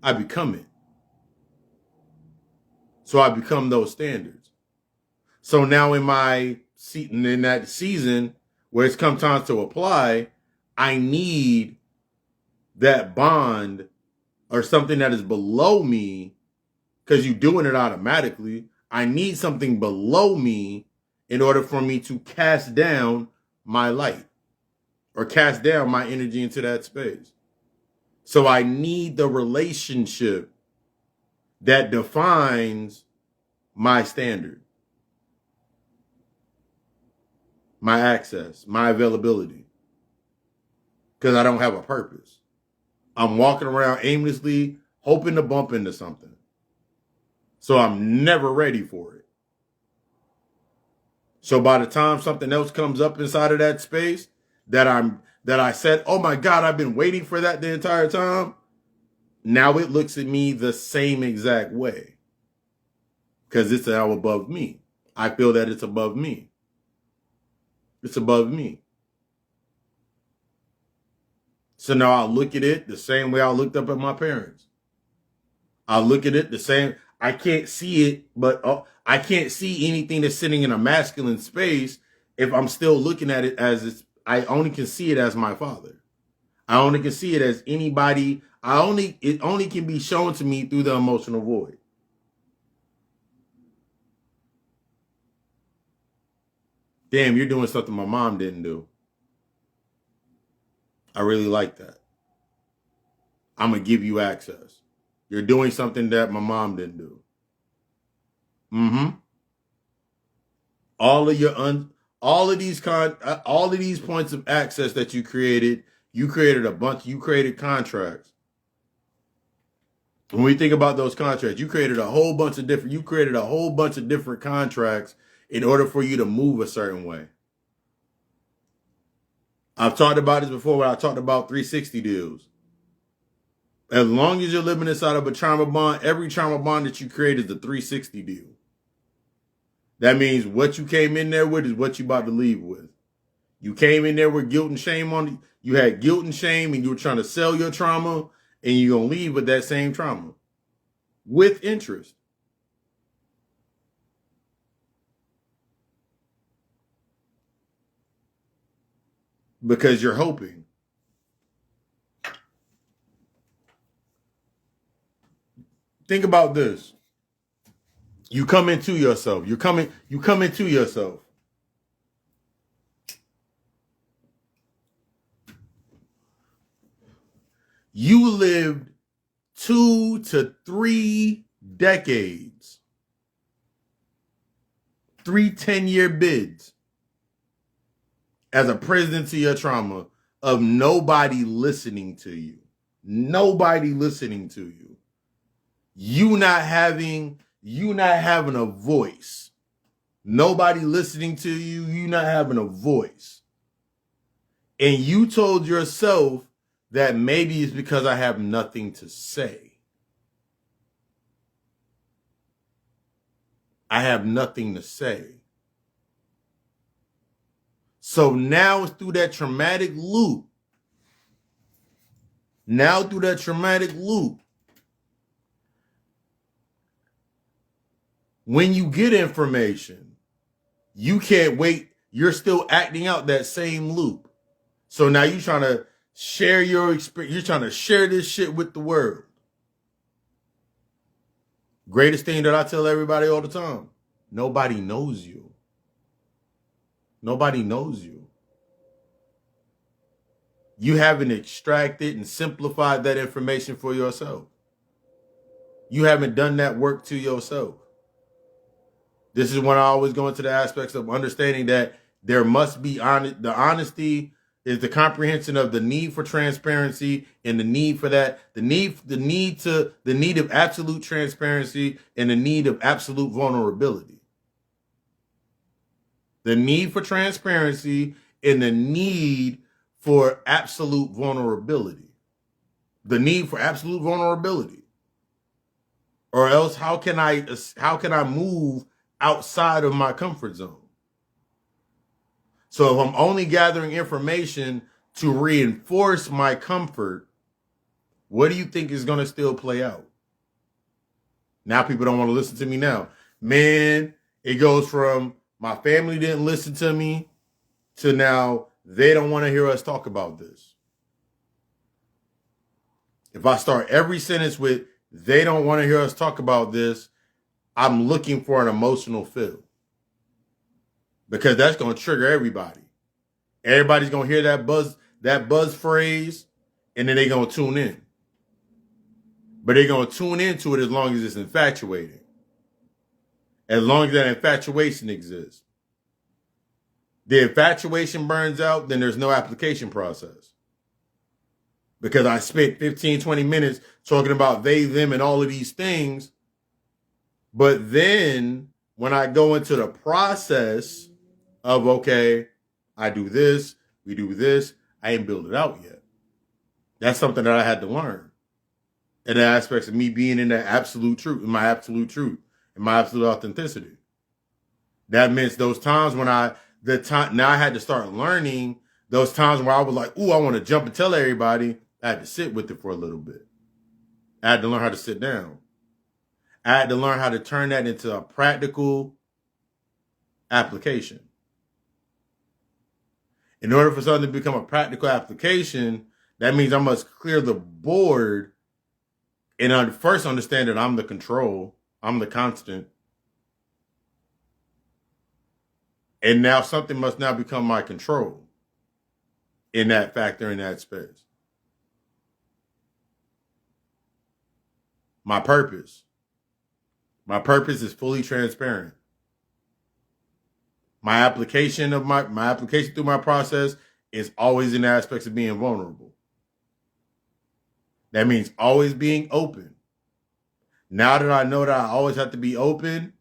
I become it. So I become those standards. So now in that season where it's come time to apply, I need that bond or something that is below me, because you're doing it automatically. I need something below me in order for me to cast down my light or cast down my energy into that space. So I need the relationship that defines my standard, my access, my availability, because I don't have a purpose. I'm walking around aimlessly, hoping to bump into something. So I'm never ready for it. So by the time something else comes up inside of that space that I said, oh my God, I've been waiting for that the entire time. Now it looks at me the same exact way. Because it's now above me. I feel that it's above me. It's above me. So now I look at it the same way I looked up at my parents. I look at it the same. I can't see it, but I can't see anything that's sitting in a masculine space if I'm still looking at it as it's. I only can see it as my father. I only can see it as anybody. It only can be shown to me through the emotional void. Damn, you're doing something my mom didn't do. I really like that. I'm going to give you access. You're doing something that my mom didn't do. Mm-hmm. All of these points of access that you created contracts. When we think about those contracts, you created a whole bunch of different contracts in order for you to move a certain way. I've talked about this before when I talked about 360 deals. As long as you're living inside of a trauma bond, every trauma bond that you create is the 360 deal. That means what you came in there with is what you about to leave with. You came in there with guilt and shame on you. You had guilt and shame and you were trying to sell your trauma and you're going to leave with that same trauma with interest. Because you're hoping. Think about this. You come into yourself. You come into yourself. You lived 2 to 3 decades. 3 10-year bids as a prison to your trauma of nobody listening to you. Nobody listening to you. You not having a voice. Nobody listening to you. You not having a voice. And you told yourself that maybe it's because I have nothing to say. I have nothing to say. So now it's through that traumatic loop. When you get information, you can't wait. You're still acting out that same loop. So now you're trying to share your experience. You're trying to share this shit with the world. Greatest thing that I tell everybody all the time. Nobody knows you. Nobody knows you. You haven't extracted and simplified that information for yourself. You haven't done that work to yourself. This is when I always go into the aspects of understanding that there must be the honesty is the comprehension of the need for transparency and the need for that, the need of absolute transparency and the need of absolute vulnerability. The need for transparency and the need for absolute vulnerability. The need for absolute vulnerability. Or else how can I move outside of my comfort zone? So if I'm only gathering information to reinforce my comfort, what do you think is going to still play out? Now people don't want to listen to me now. Man, it goes from my family didn't listen to me to now they don't want to hear us talk about this. If I start every sentence with they don't want to hear us talk about this, I'm looking for an emotional fill. Because that's going to trigger everybody. Everybody's going to hear that buzz phrase, and then they're going to tune in. But they're going to tune into it as long as it's infatuating. As long as that infatuation exists. The infatuation burns out, then there's no application process. Because I spent 15, 20 minutes talking about they, them, and all of these things. But then when I go into the process of, okay, I do this, we do this, I ain't built it out yet. That's something that I had to learn. And the aspects of me being in that absolute truth, in my absolute truth, in my absolute authenticity. That means those times when now I had to start learning those times where I was like, ooh, I want to jump and tell everybody. I had to sit with it for a little bit. I had to learn how to sit down. I had to learn how to turn that into a practical application. In order for something to become a practical application, that means I must clear the board and first understand that I'm the control, I'm the constant. And now something must now become my control in that factor, in that space. My purpose. My purpose is fully transparent. My application through my process is always in the aspects of being vulnerable. That means always being open. Now that I know that I always have to be open,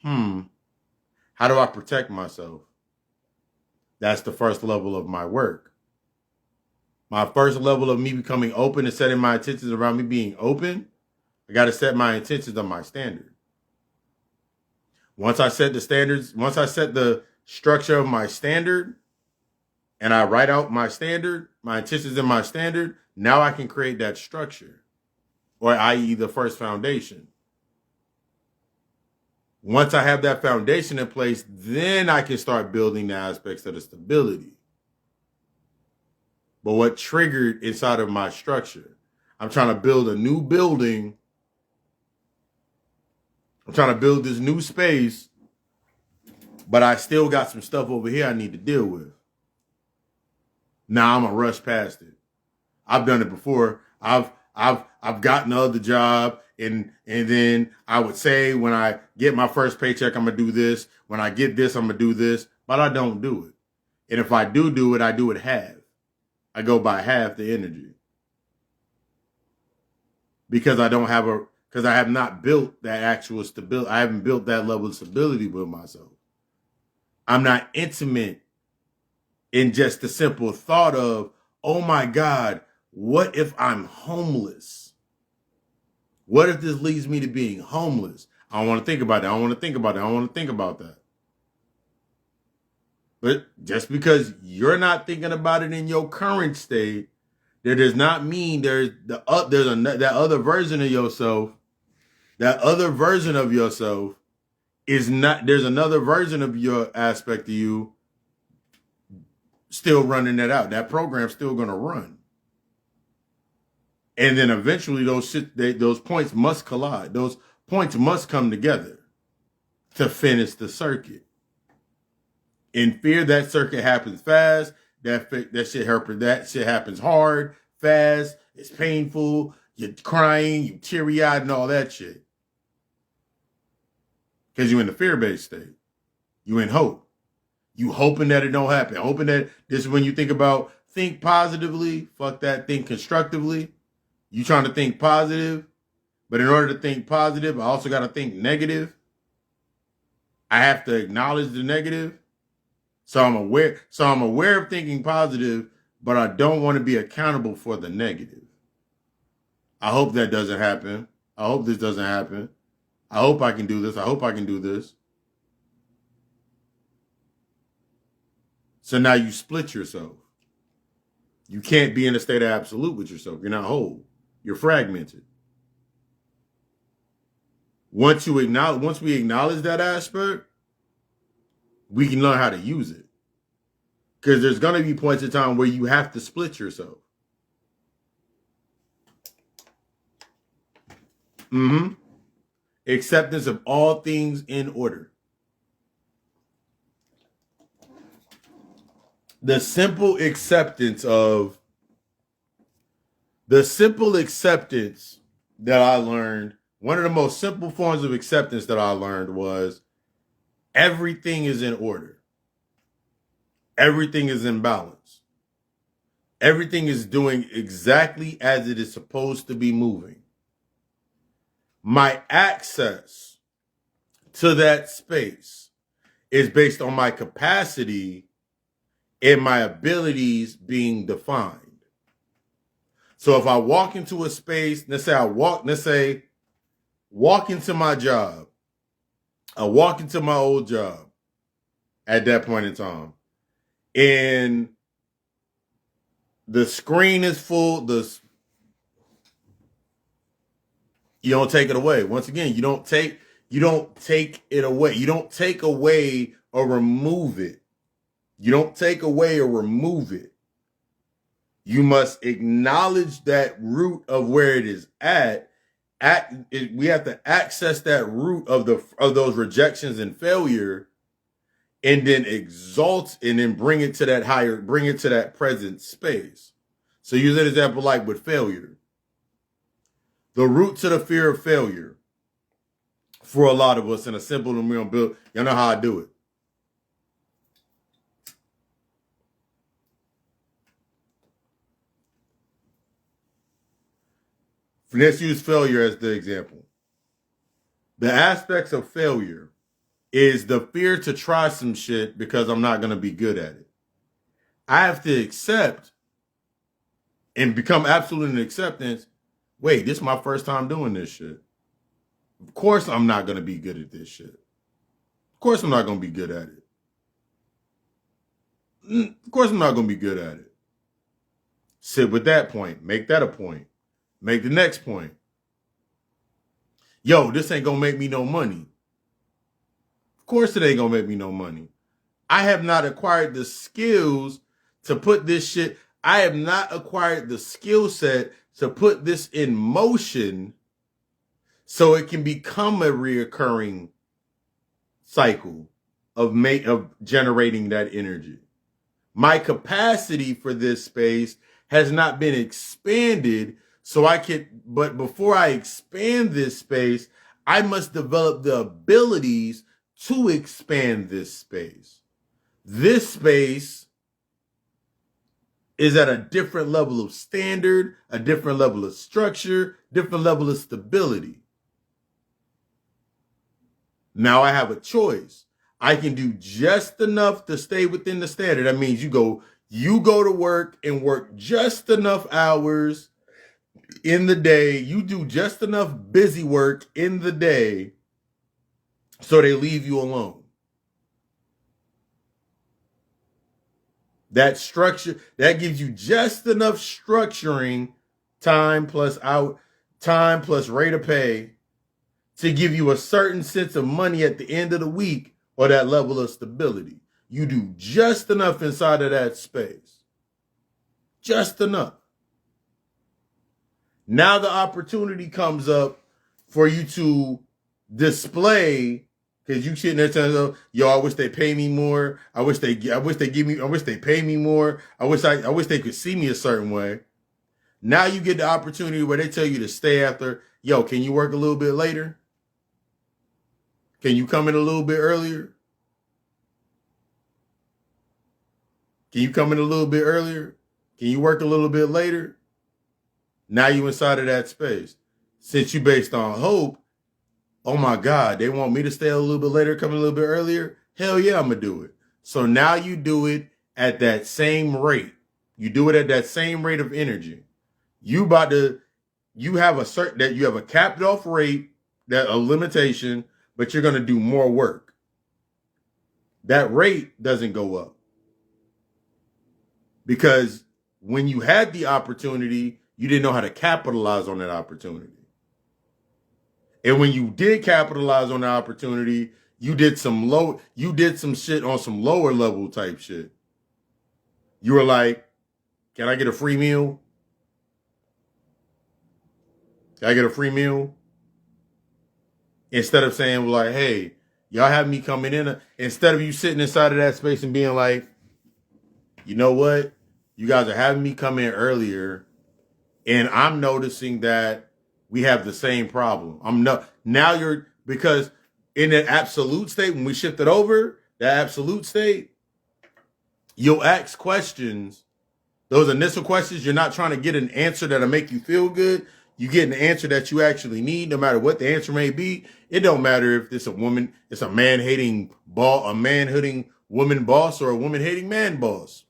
how do I protect myself? That's the first level of my work. My first level of me becoming open and setting my intentions around me being open, I got to set my intentions on my standard. Once I set the standards, once I set the structure of my standard and I write out my standard, my intentions in my standard, now I can create that structure, or i.e. the first foundation. Once I have that foundation in place, then I can start building the aspects of the stability. But what triggered inside of my structure? I'm trying to build a new building. I'm trying to build this new space, but I still got some stuff over here I need to deal with. Now I'm gonna rush past it. I've done it before. I've gotten the other job, and then I would say when I get my first paycheck, I'm gonna do this. When I get this, I'm gonna do this, but I don't do it. And if I do it, I do it half. I go by half the energy because I have not built that actual stability. I haven't built that level of stability with myself. I'm not intimate in just the simple thought of, oh my God, what if I'm homeless? What if this leads me to being homeless? I don't want to think about that. I don't want to think about it. I don't want to think about that. But just because you're not thinking about it in your current state, that does not mean there's that other version of yourself. That other version of yourself is not. There's another version of your aspect of you still running that out. That program's still going to run, and then eventually those points must collide. Those points must come together to finish the circuit. In fear, that circuit happens fast. That shit happens hard, fast. It's painful. You're crying. You teary-eyed and all that shit. Because you're in the fear-based state. You in hope. You hoping that it don't happen. Hoping that this is when you think positively. Fuck that. Think constructively. You trying to think positive. But in order to think positive, I also got to think negative. I have to acknowledge the negative. So I'm aware of thinking positive, but I don't want to be accountable for the negative. I hope that doesn't happen. I hope this doesn't happen. I hope I can do this. I hope I can do this. So now you split yourself. You can't be in a state of absolute with yourself. You're not whole. You're fragmented. Once we acknowledge that aspect, we can learn how to use it. Because there's going to be points in time where you have to split yourself. Acceptance of all things in order. The simple acceptance of The simple acceptance that I learned, one of the most simple forms of acceptance that I learned was everything is in order. Everything is in balance. Everything is doing exactly as it is supposed to be moving. My access to that space is based on my capacity and my abilities being defined. So if I walk into a space, let's say walk into my job. I walk into my old job at that point in time. And the screen is full. You don't take it away. Once again, you don't take it away. You don't take away or remove it. You don't take away or remove it. You must acknowledge that root of where it is at. We have to access that root of those rejections and failure, and then exalt and then bring it to that present space. So use an example like with failure. The root to the fear of failure for a lot of us in a simple and real build. Y'all know how I do it. Let's use failure as the example. The aspects of failure is the fear to try some shit because I'm not going to be good at it. I have to accept and become absolute in acceptance. Wait, this is my first time doing this shit. Of course I'm not going to be good at this shit. Of course I'm not going to be good at it. Of course I'm not going to be good at it. Sit with that point. Make that a point. Make the next point. Yo, this ain't going to make me no money. Of course it ain't going to make me no money. I have not acquired the skills to put this shit. I have not acquired the skill set to put this in motion so it can become a reoccurring cycle of generating that energy. My capacity for this space has not been expanded, but before I expand this space, I must develop the abilities to expand this space. This space is at a different level of standard, a different level of structure, different level of stability. Now I have a choice. I can do just enough to stay within the standard. That means you go to work and work just enough hours in the day. You do just enough busy work in the day so they leave you alone. That structure, that gives you just enough structuring, time plus rate of pay to give you a certain sense of money at the end of the week or that level of stability. You do just enough inside of that space. Just enough. Now the opportunity comes up for you to display, because you sitting there telling them, yo, I wish they pay me more. I wish they pay me more. I wish they could see me a certain way. Now you get the opportunity where they tell you to stay after. Yo, can you work a little bit later? Can you come in a little bit earlier? Can you come in a little bit earlier? Can you work a little bit later? Now you inside of that space. Since you based on hope, oh my God, they want me to stay a little bit later, come a little bit earlier? Hell yeah, I'm going to do it. So now you do it at that same rate. You do it at that same rate of energy. You have a capped off rate, a limitation, but you're going to do more work. That rate doesn't go up. Because when you had the opportunity, you didn't know how to capitalize on that opportunity. And when you did capitalize on the opportunity, you did some shit on some lower level type shit. You were like, can I get a free meal? Can I get a free meal? Instead of saying like, hey, y'all have me coming in. Instead of you sitting inside of that space and being like, you know what? You guys are having me come in earlier And I'm noticing that we have the same problem. Because in the absolute state, when we shift it over, that absolute state, you'll ask questions. Those initial questions, you're not trying to get an answer that'll make you feel good. You get an answer that you actually need, no matter what the answer may be. It don't matter if it's a woman, it's a man-hating woman boss, or a woman-hating man boss.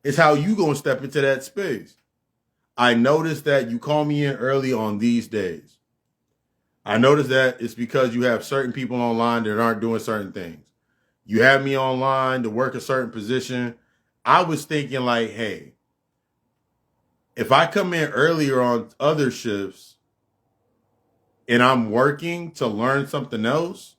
It's how you gonna step into that space. I noticed that you call me in early on these days. I noticed that it's because you have certain people online that aren't doing certain things. You have me online to work a certain position. I was thinking like, hey, if I come in earlier on other shifts and I'm working to learn something else,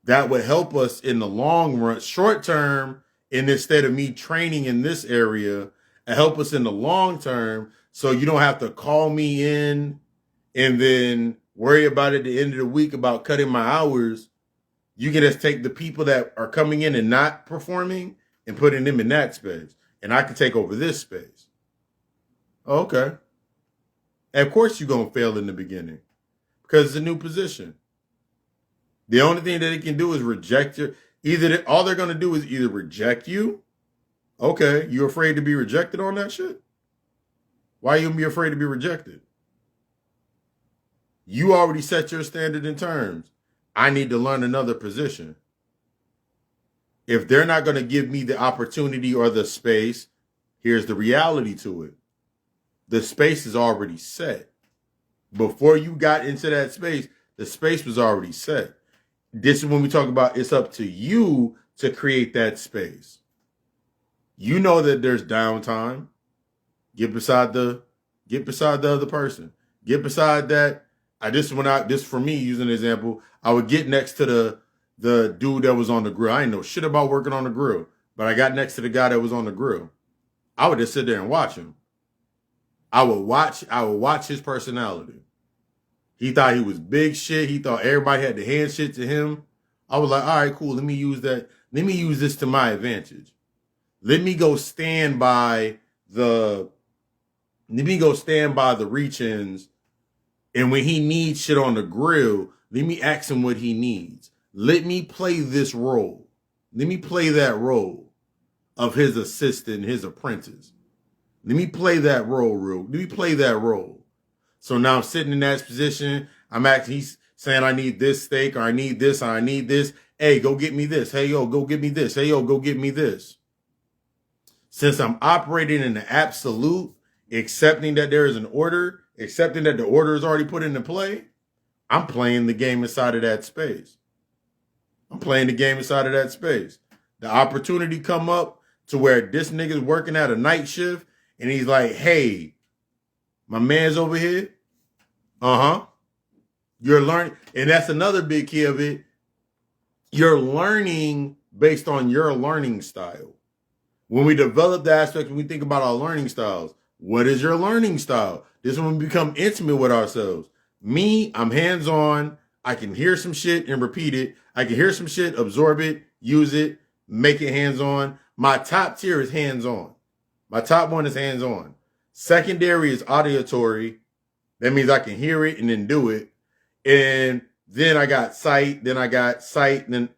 that would help us in the long run, short term, instead of me training in this area, and help us in the long term. So you don't have to call me in and then worry about it at the end of the week about cutting my hours. You can just take the people that are coming in and not performing and putting them in that space. And I can take over this space. Okay. And of course you're going to fail in the beginning because it's a new position. The only thing that it can do is reject you. All they're going to do is either reject you. Okay. You afraid to be rejected on that shit? Why are you going to be afraid to be rejected? You already set your standard in terms. I need to learn another position. If they're not going to give me the opportunity or the space, here's the reality to it. The space is already set. Before you got into that space, the space was already set. This is when we talk about it's up to you to create that space. You know that there's downtime. Get beside the other person. Get beside that. This for me, using an example, I would get next to the dude that was on the grill. I didn't know shit about working on the grill, but I got next to the guy that was on the grill. I would just sit there and watch him. I would watch his personality. He thought he was big shit. He thought everybody had to hand shit to him. I was like, all right, cool. Let me use that. Let me use this to my advantage. Let me go stand by the reach-ins. And when he needs shit on the grill, let me ask him what he needs. Let me play this role. Let me play that role of his assistant, his apprentice. Let me play that role. So now I'm sitting in that position. He's saying, I need this steak, or I need this, or I need this. Hey, go get me this. Hey, yo, go get me this. Hey, yo, go get me this. Since I'm operating in the absolute, accepting that there is an order, accepting that the order is already put into play, I'm playing the game inside of that space. The opportunity come up to where this nigga's working at a night shift, and he's like, hey, my man's over here. You're learning. And that's another big key of it. You're learning based on your learning style. When we develop the aspect, when we think about our learning styles, what is your learning style? This is when we become intimate with ourselves. Me, I'm hands-on. I can hear some shit and repeat it. I can hear some shit, absorb it, use it, make it hands-on. My top tier is hands-on. My top one is hands-on. Secondary is auditory. That means I can hear it and then do it. And then I got sight, and then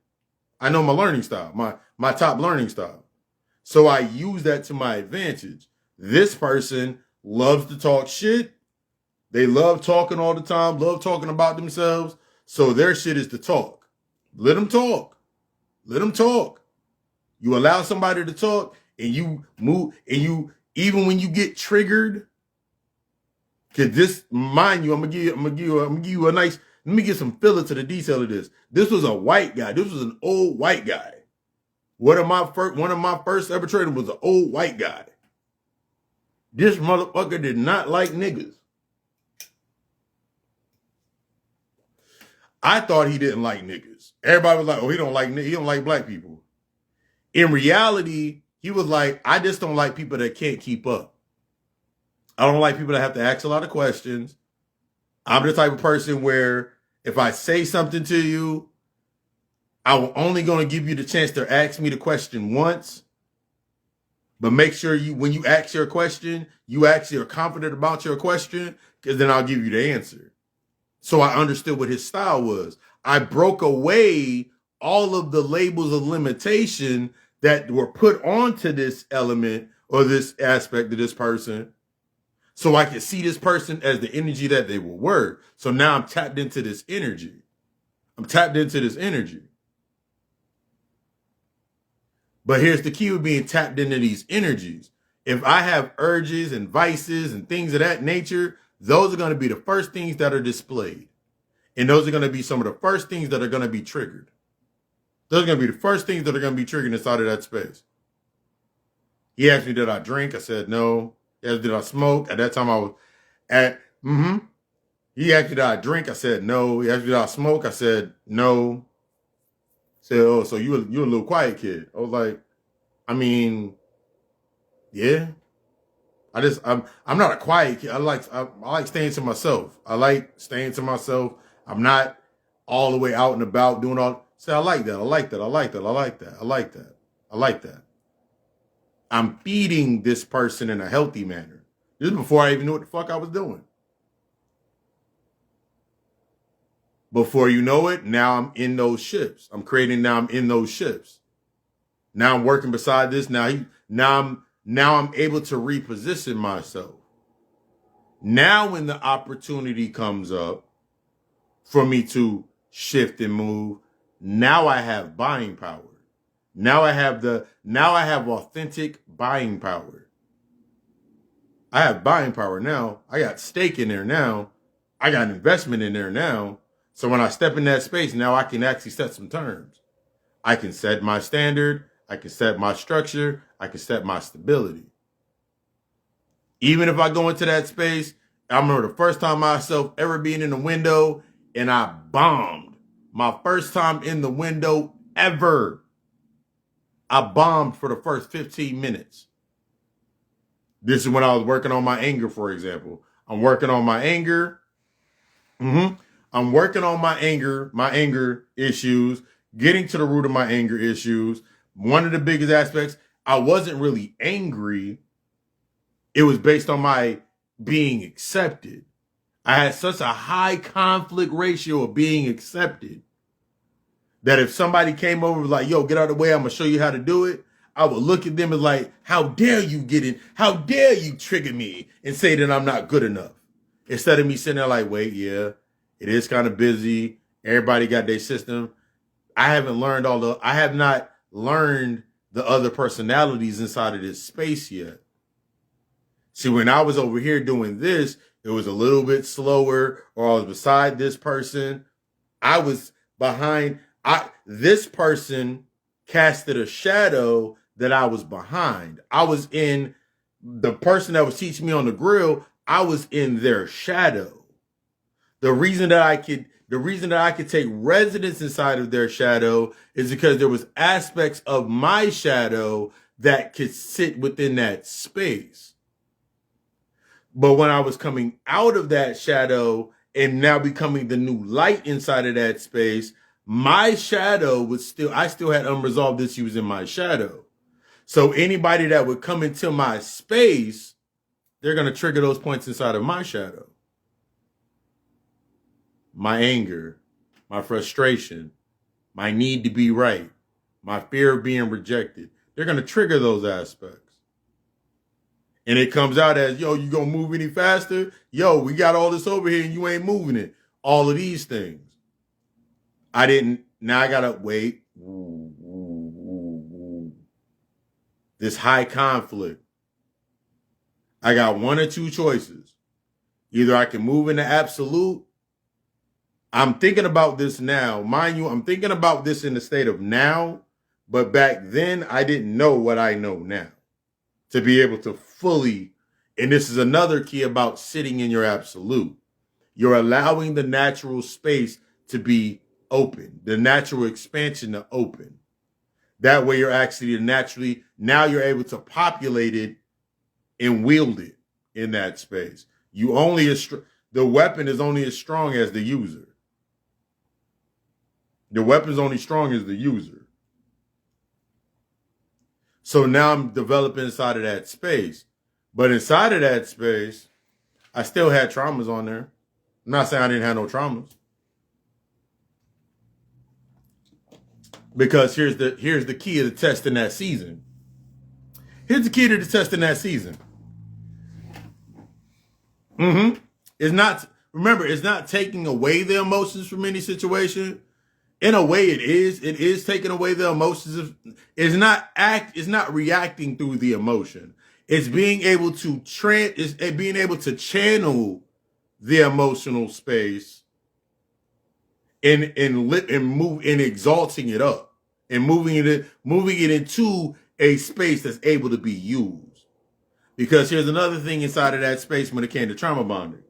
I know my learning style, my top learning style. So I use that to my advantage. This person loves to talk shit. They love talking all the time, love talking about themselves. So their shit is to talk. Let them talk. You allow somebody to talk, and you move, and even when you get triggered, cause this, mind you, I'm gonna give you a nice, let me get some filler to the detail of this. This was a white guy. This was an old white guy. One of my first ever traders was an old white guy. This motherfucker did not like niggas. I thought he didn't like niggas. Everybody was like, oh, he don't like black people. In reality, he was like, I just don't like people that can't keep up. I don't like people that have to ask a lot of questions. I'm the type of person where if I say something to you, I'm only going to give you the chance to ask me the question once. But make sure when you ask your question, you actually are confident about your question, because then I'll give you the answer. So I understood what his style was. I broke away all of the labels of limitation that were put onto this element or this aspect of this person, so I could see this person as the energy that they were. So now I'm tapped into this energy. But here's the key with being tapped into these energies. If I have urges and vices and things of that nature, those are going to be the first things that are displayed. And those are going to be some of the first things that are going to be triggered. Those are going to be the first things that are going to be triggered inside of that space. He asked me, did I drink? I said no. He asked, did I smoke? At that time I was at, He asked me, did I drink? I said no. He asked me, did I smoke? I said no. He said, oh, so you're a little quiet kid. I was like, I mean, yeah. I'm not a quiet kid. I like staying to myself. I'm not all the way out and about doing all. Say, I like that. I'm feeding this person in a healthy manner. This is before I even knew what the fuck I was doing. Before you know it, now I'm in those ships. I'm in those ships. Now I'm working beside this. Now I'm able to reposition myself. Now when the opportunity comes up for me to shift and move, now I have buying power. Now I have authentic buying power. I have buying power now. I got stake in there now. I got an investment in there now. So when I step in that space, now I can actually set some terms. I can set my standard. I can set my structure. I can set my stability. Even if I go into that space, I remember the first time myself ever being in the window and I bombed. My first time in the window ever. I bombed for the first 15 minutes. This is when I was working on my anger, for example. I'm working on my anger. I'm working on my anger issues, getting to the root of my anger issues. One of the biggest aspects, I wasn't really angry. It was based on my being accepted. I had such a high conflict ratio of being accepted that if somebody came over like, yo, get out of the way, I'm going to show you how to do it, I would look at them as like, how dare you get in? How dare you trigger me and say that I'm not good enough? Instead of me sitting there like, wait, yeah, it is kind of busy. Everybody got their system. I have not learned the other personalities inside of this space yet. See, when I was over here doing this, it was a little bit slower, or I was beside this person. I was behind. This person casted a shadow that I was behind. I was in the person that was teaching me on the grill. I was in their shadow. The reason that I could take residence inside of their shadow is because there was aspects of my shadow that could sit within that space. But when I was coming out of that shadow and now becoming the new light inside of that space, my shadow I still had unresolved issues in my shadow. So anybody that would come into my space, they're going to trigger those points inside of my shadow. My anger, my frustration, my need to be right, my fear of being rejected. They're going to trigger those aspects. And it comes out as, yo, you going to move any faster? Yo, we got all this over here and you ain't moving it. All of these things. Now I got to wait. This high conflict. I got one or two choices. Either I can move into absolute. I'm thinking about this now. Mind you, I'm thinking about this in the state of now, but back then I didn't know what I know now. To be able to fully, and this is another key about sitting in your absolute. You're allowing the natural space to be open, the natural expansion to open. That way you're actually now you're able to populate it and wield it in that space. The weapon is only as strong as the user. The weapon is only strong as the user. So now I'm developing inside of that space. But inside of that space, I still had traumas on there. I'm not saying I didn't have no traumas. Because here's the key of the test in that season. Here's the key to the test in that season. It's not taking away the emotions from any situation. In a way, it is. It is taking away the emotions. It's not reacting through the emotion. It's being able to channel the emotional space and exalting it up and moving it into a space that's able to be used. Because here's another thing inside of that space when it came to trauma bonding.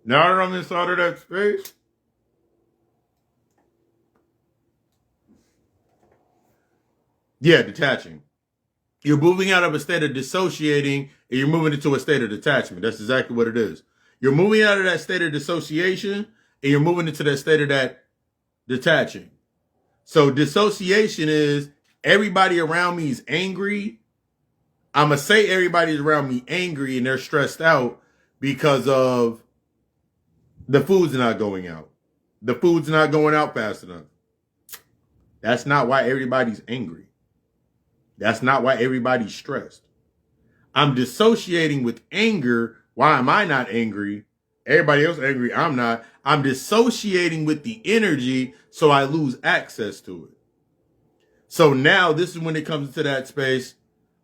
Now that I'm inside of that space, detaching. You're moving out of a state of dissociating and you're moving into a state of detachment. That's exactly what it is. You're moving out of that state of dissociation and you're moving into that state of that detaching. So dissociation is everybody around me is angry. I'm going to say everybody's around me angry and they're stressed out because of the food's not going out. The food's not going out fast enough. That's not why everybody's angry. That's not why everybody's stressed. I'm dissociating with anger. Why am I not angry? Everybody else angry. I'm not. I'm dissociating with the energy so I lose access to it. So now this is when it comes to that space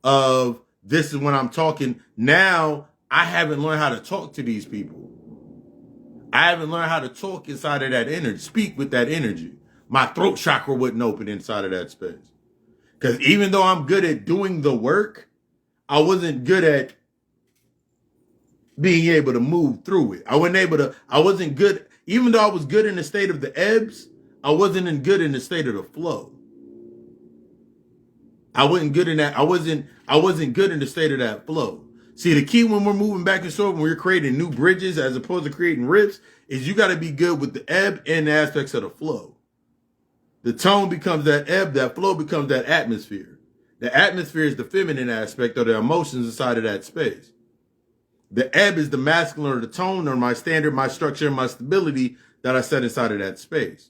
of this is when I'm talking. Now I haven't learned how to talk to these people. I haven't learned how to talk inside of that energy, speak with that energy. My throat chakra wouldn't open inside of that space. Because even though I'm good at doing the work, I wasn't good at being able to move through it. I wasn't good, even though I was good in the state of the ebbs, I wasn't good in the state of the flow. I wasn't good in that. I wasn't good in the state of that flow. See, the key when we're moving back and forth, when we're creating new bridges as opposed to creating rips, is you got to be good with the ebb and the aspects of the flow. The tone becomes that ebb, that flow becomes that atmosphere. The atmosphere is the feminine aspect of the emotions inside of that space. The ebb is the masculine or the tone or my standard, my structure, and my stability that I set inside of that space.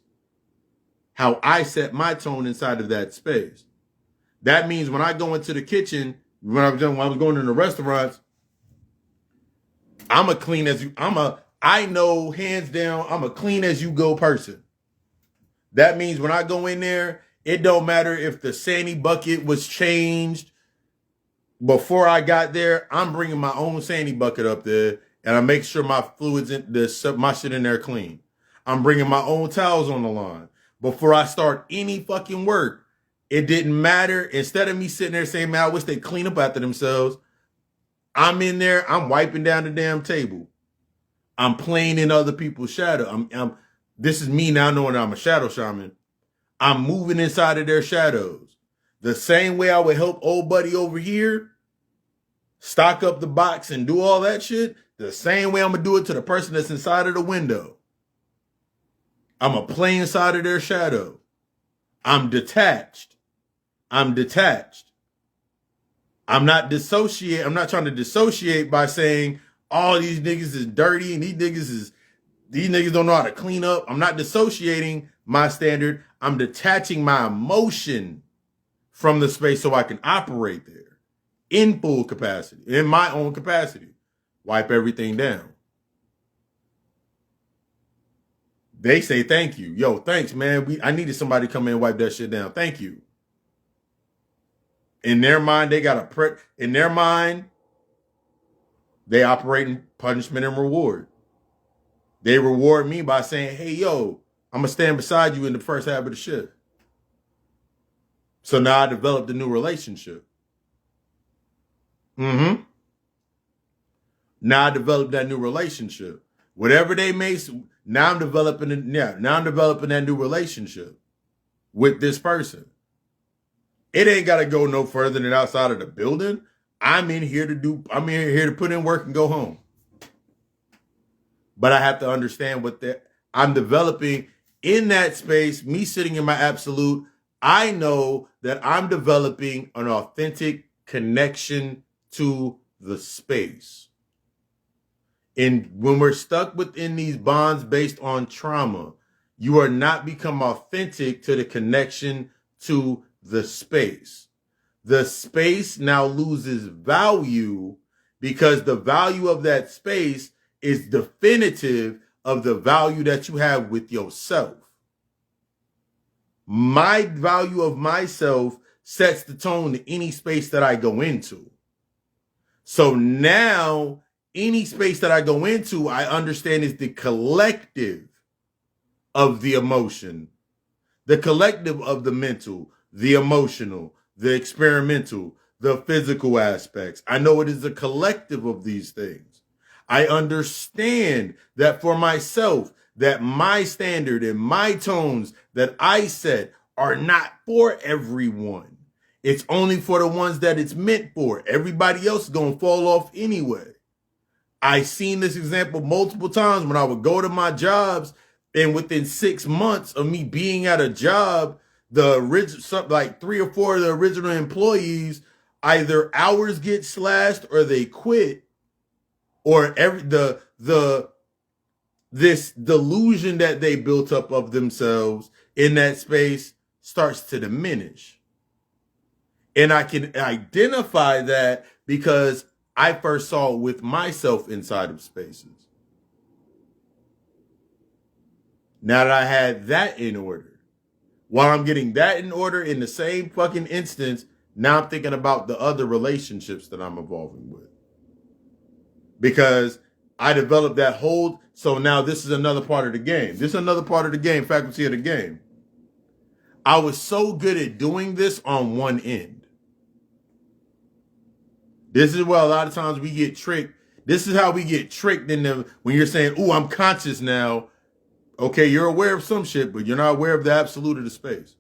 How I set my tone inside of that space. That means when I go into the kitchen, when I was going into restaurants, I know hands down, I'm a clean as you go person. That means when I go in there, it don't matter if the sandy bucket was changed before I got there. I'm bringing my own sandy bucket up there, and I make sure my fluids my shit in there clean. I'm bringing my own towels on the line before I start any fucking work. It didn't matter. Instead of me sitting there saying, "Man, I wish they'd clean up after themselves," I'm in there. I'm wiping down the damn table. I'm playing in other people's shadow. This is me now knowing I'm a shadow shaman. I'm moving inside of their shadows. The same way I would help old buddy over here stock up the box and do all that shit, the same way I'm going to do it to the person that's inside of the window. I'm going to play inside of their shadow. I'm detached. I'm not dissociate. I'm not trying to dissociate by saying, "Oh, these niggas is dirty and these niggas don't know how to clean up." I'm not dissociating my standard. I'm detaching my emotion from the space so I can operate there in full capacity, in my own capacity. Wipe everything down. They say thank you. Yo, thanks, man. I needed somebody to come in and wipe that shit down. Thank you. In their mind, they operate in punishment and reward. They reward me by saying, "Hey, yo, I'm going to stand beside you in the first half of the shift." So now I developed a new relationship. Now I developed that new relationship. Whatever they may, now I'm developing that new relationship with this person. It ain't got to go no further than outside of the building. I'm in here to put in work and go home. But I have to understand I'm developing in that space, me sitting in my absolute, I know that I'm developing an authentic connection to the space. And when we're stuck within these bonds based on trauma, you are not become authentic to the connection to the space. The space now loses value because the value of that space is definitive of the value that you have with yourself. My value of myself sets the tone to any space that I go into. So now, any space that I go into, I understand is the collective of the emotion, the collective of the mental, the emotional, the experimental, the physical aspects. I know it is a collective of these things. I understand that for myself, that my standard and my tones that I set are not for everyone. It's only for the ones that it's meant for. Everybody else is going to fall off anyway. I've seen this example multiple times when I would go to my jobs, and within 6 months of me being at a job, the original, like 3 or 4 of the original employees, either hours get slashed or they quit, or this delusion that they built up of themselves in that space starts to diminish. And I can identify that because I first saw it with myself inside of spaces. Now that I had that in order, while I'm getting that in order in the same fucking instance, now I'm thinking about the other relationships that I'm involving with. Because I developed that hold. So now this is another part of the game. This is another part of the game, faculty of the game. I was so good at doing this on one end. This is where a lot of times we get tricked. This is how we get tricked in the when you're saying, "Oh, I'm conscious now." Okay, you're aware of some shit, but you're not aware of the absolute of the space.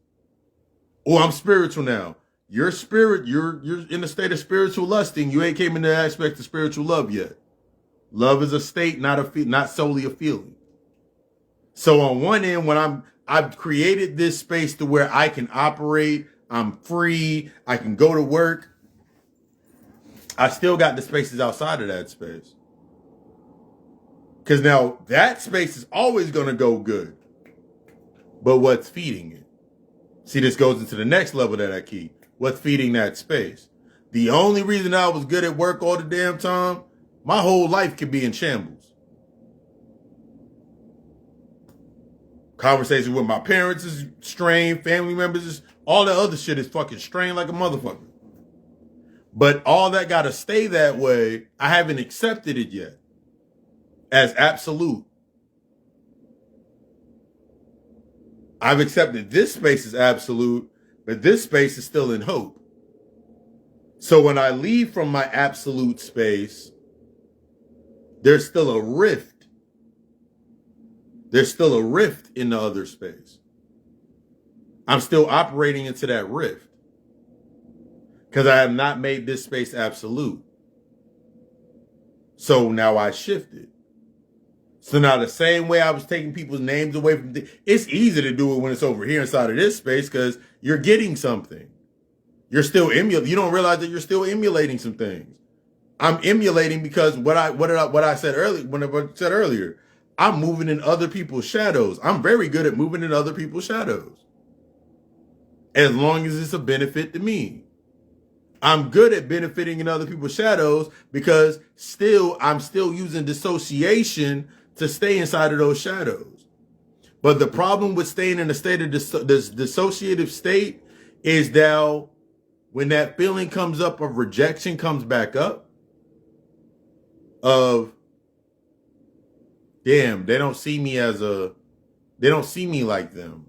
Oh, I'm spiritual now. Your spirit, you're in a state of spiritual lusting. You ain't came into the aspect of spiritual love yet. Love is a state, not solely a feeling. So on one end, when I've created this space to where I can operate, I'm free, I can go to work. I still got the spaces outside of that space. Because now that space is always going to go good. But what's feeding it? See, this goes into the next level that I keep. What's feeding that space? The only reason I was good at work all the damn time, my whole life could be in shambles. Conversation with my parents is strained, family members is, all that other shit is fucking strained like a motherfucker. But all that got to stay that way, I haven't accepted it yet as absolute. I've accepted this space as absolute, but this space is still in hope. So when I leave from my absolute space, there's still a rift. There's still a rift in the other space. I'm still operating into that rift because I have not made this space absolute. So now I shifted. So now the same way I was taking people's names away from it's easy to do it when it's over here inside of this space because you're getting something. You're still emulating. You don't realize that you're still emulating some things. I'm emulating because what I said earlier, I'm moving in other people's shadows. I'm very good at moving in other people's shadows. As long as it's a benefit to me. I'm good at benefiting in other people's shadows because I'm still using dissociation to stay inside of those shadows. But the problem with staying in a state of this dissociative state is that when that feeling comes up of rejection comes back up, of damn, they don't see me like them.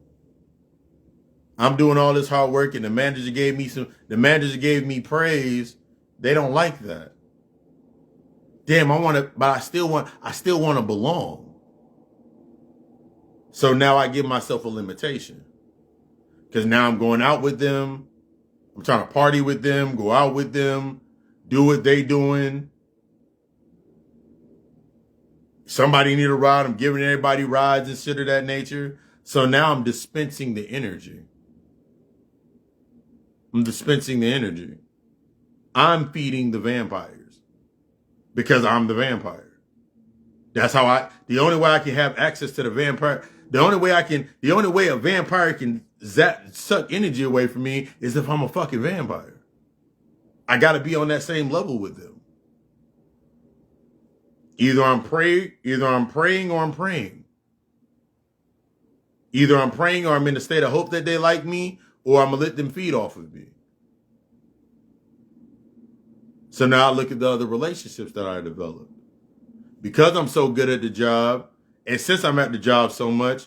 I'm doing all this hard work and the manager gave me praise. They don't like that. Damn, I still want to belong. So now I give myself a limitation. Because now I'm going out with them. I'm trying to party with them, go out with them, do what they doing. Somebody need a ride. I'm giving everybody rides and shit of that nature. So now I'm dispensing the energy. I'm dispensing the energy. I'm feeding the vampires because I'm the vampire. That's how the only way I can have access to the vampire, the only way a vampire can suck energy away from me is if I'm a fucking vampire. I got to be on that same level with them. Either I'm praying or I'm praying. Either I'm praying or I'm in a state of hope that they like me, or I'm going to let them feed off of me. So now I look at the other relationships that I developed. Because I'm so good at the job, and since I'm at the job so much,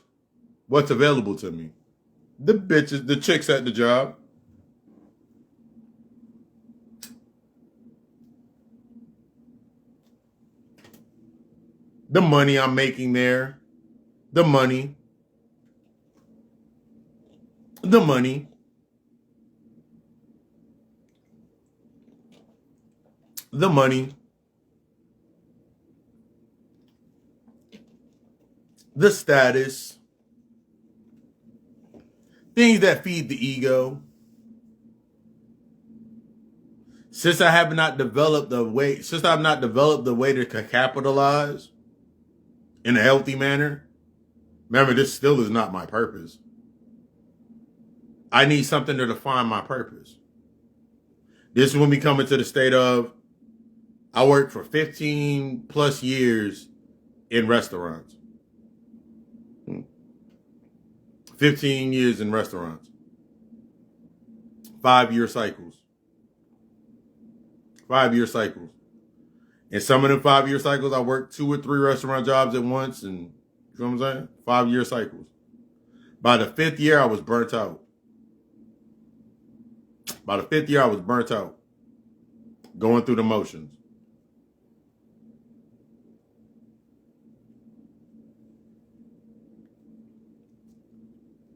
what's available to me? The bitches, the chicks at the job. The money I'm making there. The money. The money. The money. The status. Things that feed the ego. Since I have not developed the way to capitalize in a healthy manner, remember, this still is not my purpose. I need something to define my purpose. This is when we come into the state of, I worked for 15 plus years in restaurants. 15 years in restaurants. 5-year cycles. 5-year cycles. And some of them 5-year cycles, I worked 2 or 3 restaurant jobs at once. And you know what I'm saying? 5-year cycles. By the 5th year, I was burnt out. Going through the motions.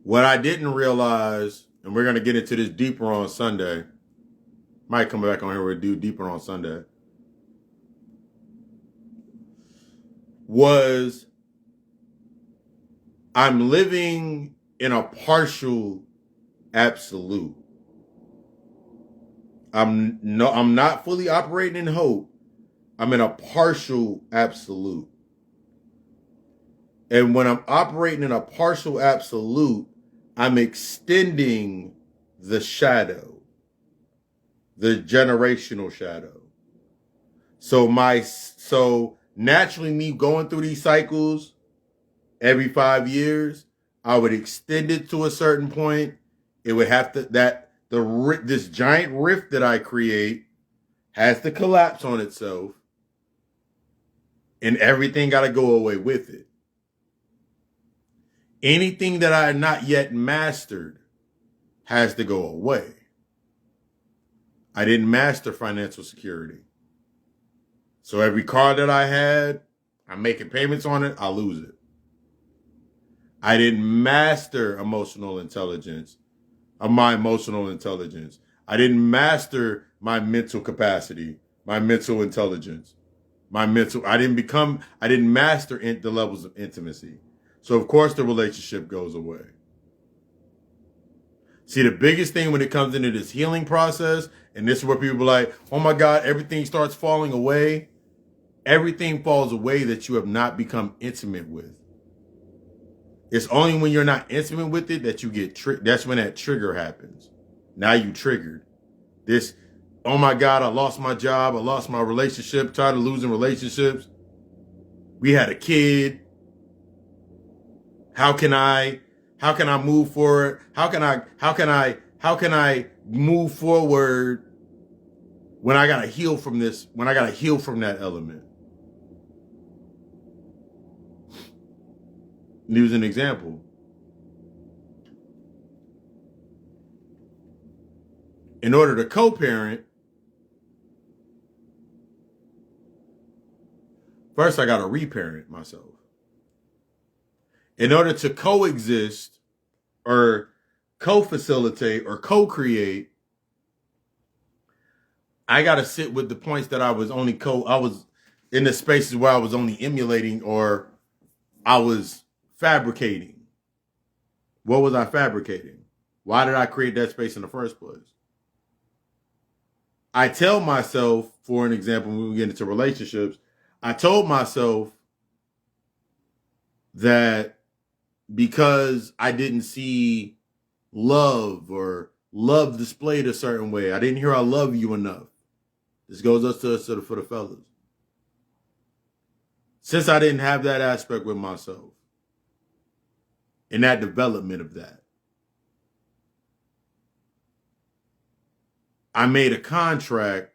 What I didn't realize, and we're going to get into this deeper on Sunday. Might come back on here and do deeper on Sunday. Was I'm living in a partial absolute. I'm not fully operating in hope. I'm in a partial absolute. And when I'm operating in a partial absolute, I'm extending the shadow, the generational shadow. So naturally, me going through these cycles every 5 years, I would extend it to a certain point. It would have to this giant rift that I create has to collapse on itself, and everything got to go away with it. Anything that I had not yet mastered has to go away. I didn't master financial security. So every car that I had, I'm making payments on it, I lose it. I didn't master my emotional intelligence. I didn't master my mental capacity, my mental intelligence, I didn't master the levels of intimacy. So of course the relationship goes away. See, the biggest thing when it comes into this healing process, and this is where people are like, oh my God, everything starts falling away. Everything falls away that you have not become intimate with. It's only when you're not intimate with it that you get that's when that trigger happens. Now you triggered. This, oh my God, I lost my job. I lost my relationship. Tired of losing relationships. We had a kid. How can I move forward? How can I move forward when I gotta heal from this, when I gotta heal from that element? Use an example. In order to co-parent, first I gotta reparent myself. In order to coexist or co-facilitate or co-create, I got to sit with the points that I was in the spaces where I was only emulating or I was fabricating. What was I fabricating? Why did I create that space in the first place? I tell myself, for an example, when we get into relationships, I told myself that because I didn't see love or love displayed a certain way, I didn't hear I love you enough. This goes up to us for the fellas. Since I didn't have that aspect with myself and that development of that, I made a contract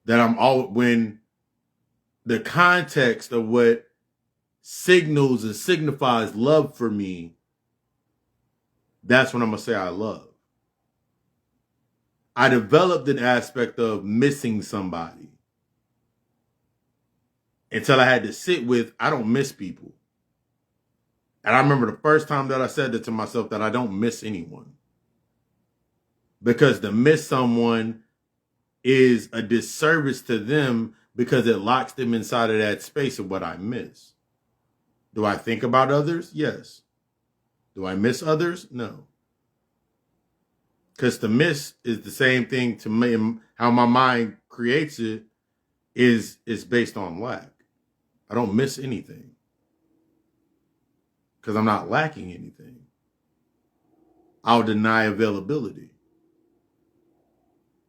that I'm all, when the context of what signals and signifies love for me, that's when I'm going to say I love. I developed an aspect of missing somebody until I had to sit with, I don't miss people. And I remember the first time that I said that to myself, that I don't miss anyone. Because to miss someone is a disservice to them because it locks them inside of that space of what I miss. Do I think about others? Yes. Do I miss others? No. Because to miss is the same thing to me. How my mind creates it is based on lack. I don't miss anything because I'm not lacking anything. I'll deny availability.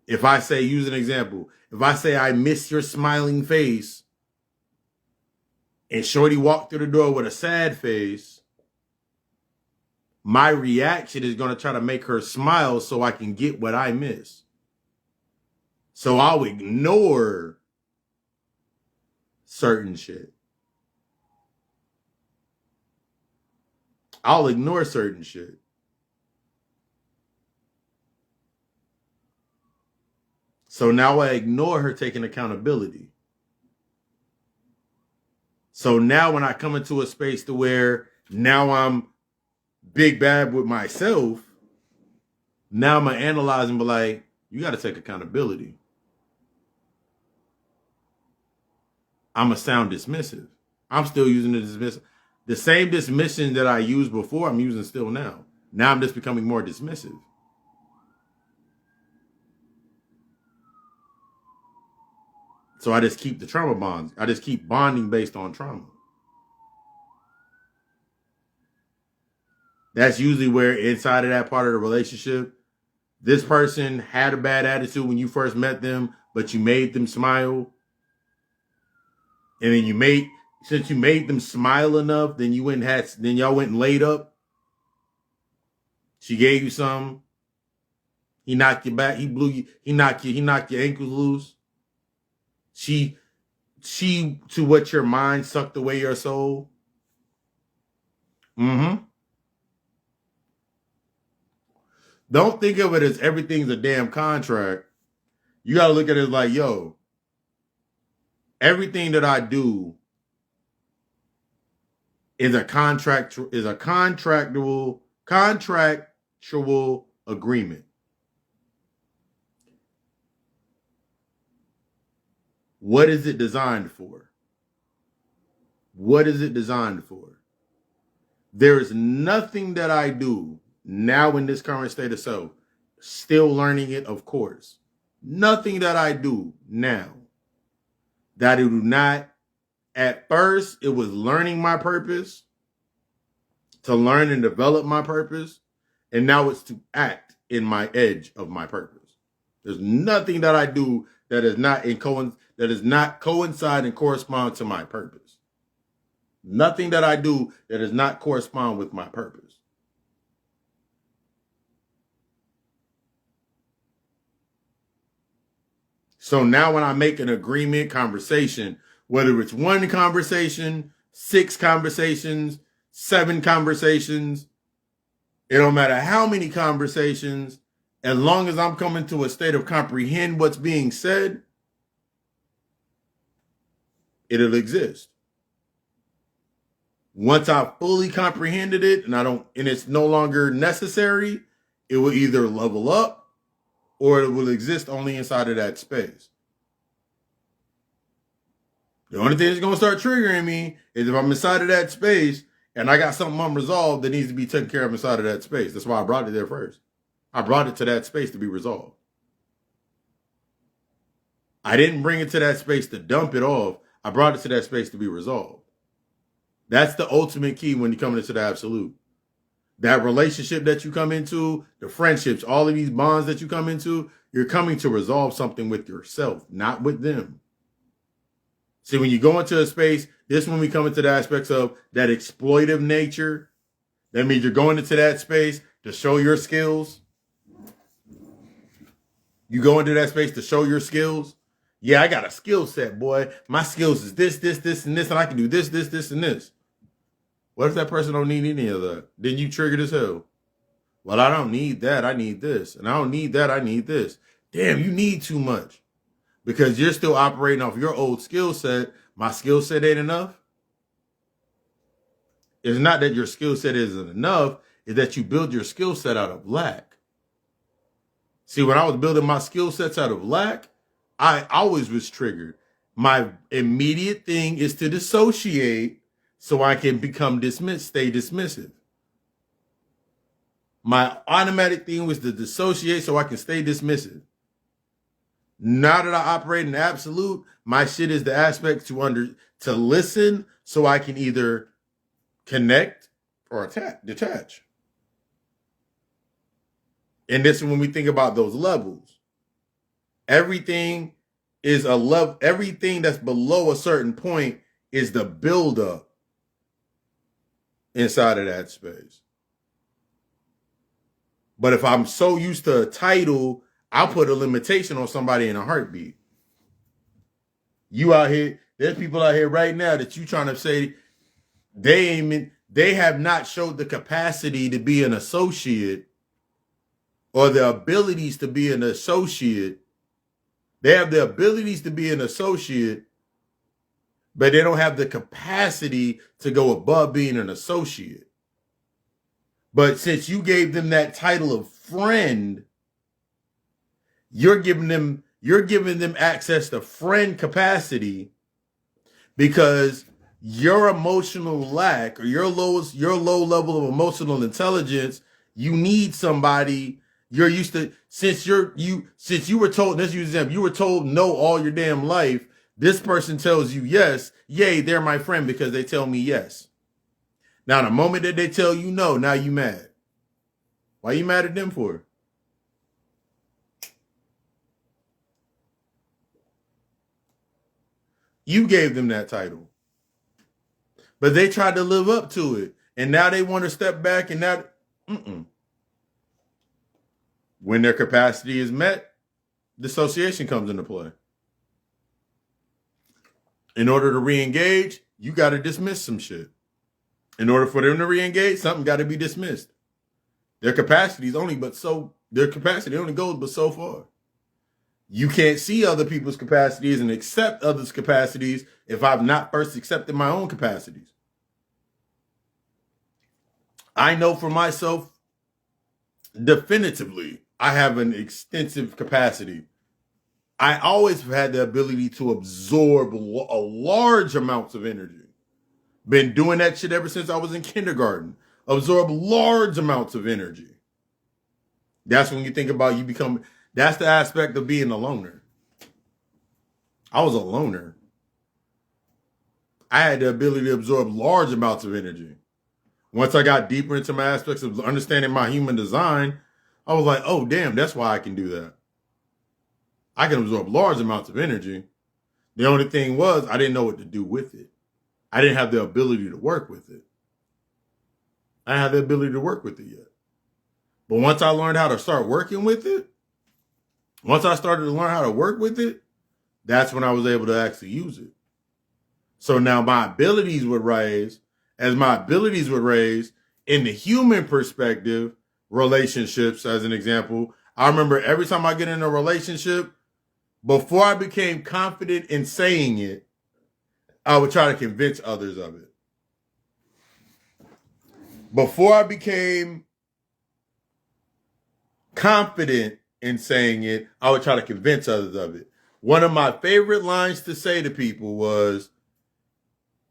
If I say, use an example, if I say I miss your smiling face and Shorty walked through the door with a sad face, my reaction is going to try to make her smile so I can get what I miss. So I'll ignore certain shit. I'll ignore certain shit. So now I ignore her taking accountability. So now when I come into a space to where now I'm big bad with myself, now I'm going to analyze and be like, you got to take accountability. I'm going to sound dismissive. I'm still using the dismissive. The same dismission that I used before, I'm using still now. Now I'm just becoming more dismissive. So I just keep the trauma bonds. I just keep bonding based on trauma. That's usually where inside of that part of the relationship, this person had a bad attitude when you first met them, but you made them smile. And then since you made them smile enough, then y'all went and laid up. She gave you some. He knocked you back. He blew you. He knocked your ankles loose. She, to what your mind sucked away your soul. Mm-hmm. Don't think of it as everything's a damn contract. You got to look at it like, yo, everything that I do is a contractual agreement. What is it designed for? What is it designed for? There is nothing that I do now in this current state of self, still learning it, of course. Nothing that I do now that I do not, at first, it was learning my purpose, to learn and develop my purpose, and now it's to act in my edge of my purpose. There's nothing that I do that is not coincide and correspond to my purpose. Nothing that I do that does not correspond with my purpose. So now when I make an agreement conversation, whether it's one conversation, 6 conversations, 7 conversations, it don't matter how many conversations, as long as I'm coming to a state of comprehend what's being said, it'll exist. Once I fully comprehended it and it's no longer necessary, it will either level up or it will exist only inside of that space. The only thing that's going to start triggering me is if I'm inside of that space and I got something unresolved that needs to be taken care of inside of that space. That's why I brought it there first. I brought it to that space to be resolved. I didn't bring it to that space to dump it off. I brought it to that space to be resolved. That's the ultimate key when you're coming into the absolute. That relationship that you come into, the friendships, all of these bonds that you come into, you're coming to resolve something with yourself, not with them. See, when you go into a space, this is when we come into the aspects of that exploitive nature. That means you're going into that space to show your skills. You go into that space to show your skills. Yeah, I got a skill set, boy. My skills is this, and this, and I can do this, and this. What if that person don't need any of that? Then you triggered as hell. Well, I don't need that. I need this. And I don't need that. I need this. Damn, you need too much. Because you're still operating off your old skill set. My skill set ain't enough. It's not that your skill set isn't enough. It's that you build your skill set out of lack. See, when I was building my skill sets out of lack, I always was triggered. My immediate thing is to dissociate so I can become stay dismissive. My automatic thing was to dissociate so I can stay dismissive. Now that I operate in absolute, my shit is the aspect to listen so I can either connect or detach. And this is when we think about those levels. Everything is a level. Everything that's below a certain point is the buildup inside of that space. But if I'm so used to a title, I'll put a limitation on somebody in a heartbeat. You out here, there's people out here right now that you trying to say they have not showed the capacity to be an associate or the abilities to be an associate. They have the abilities to be an associate, but they don't have the capacity to go above being an associate. But since you gave them that title of friend, you're giving them access to friend capacity because your emotional lack or your low level of emotional intelligence, you need somebody you're used to since you were told, let's use them, you were told no all your damn life. This person tells you yes, yay, they're my friend because they tell me yes. Now, the moment that they tell you no, now you mad. Why you mad at them for? You gave them that title. But they tried to live up to it. And now they want to step back and now, when their capacity is met, dissociation comes into play. In order to re-engage, you got to dismiss some shit. In order for them to re-engage, something got to be dismissed. Their capacity only goes but so far. You can't see other people's capacities and accept others' capacities if I've not first accepted my own capacities. I know for myself, definitively, I have an extensive capacity. I always have had the ability to absorb a large amounts of energy. Been doing that shit ever since I was in kindergarten. Absorb large amounts of energy. That's when you think about that's the aspect of being a loner. I was a loner. I had the ability to absorb large amounts of energy. Once I got deeper into my aspects of understanding my human design, I was like, oh, damn, that's why I can do that. I can absorb large amounts of energy. The only thing was I didn't know what to do with it. I didn't have the ability to work with it. I didn't have the ability to work with it yet. But once I learned how to start working with it, once I started to learn how to work with it, that's when I was able to actually use it. So now my abilities would raise. As my abilities would raise in the human perspective, relationships, as an example, I remember every time I get in a relationship, before I became confident in saying it, I would try to convince others of it. Before I became confident in saying it, I would try to convince others of it. One of my favorite lines to say to people was,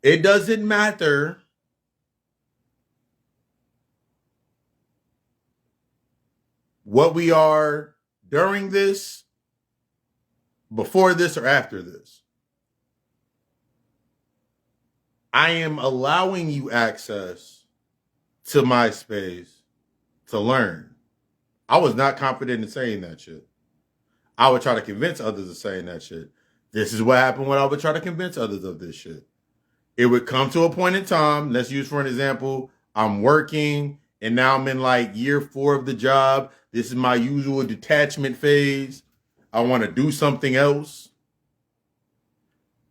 it doesn't matter what we are during this. before this or after this. I am allowing you access to my space to learn. I was not confident in saying that shit. I would try to convince others of saying that shit. This is what happened when I would try to convince others of this shit. It would come to a point in time, let's use for an example, I'm working and now I'm in like year 4 of the job. This is my usual detachment phase. I want to do something else.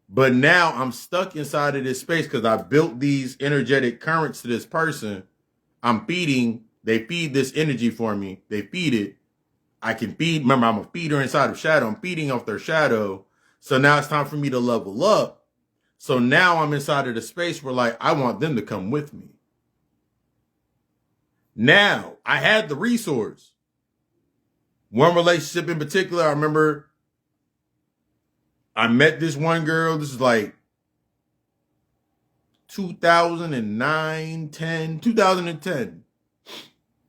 But now I'm stuck inside of this space because I built these energetic currents to this person. They feed this energy for me. They feed it. I can feed, remember, I'm a feeder inside of shadow. I'm feeding off their shadow. So now it's time for me to level up. So now I'm inside of the space where like, I want them to come with me. Now I had the resource. One relationship in particular, I remember I met this one girl. This is like 2009, 10, 2010.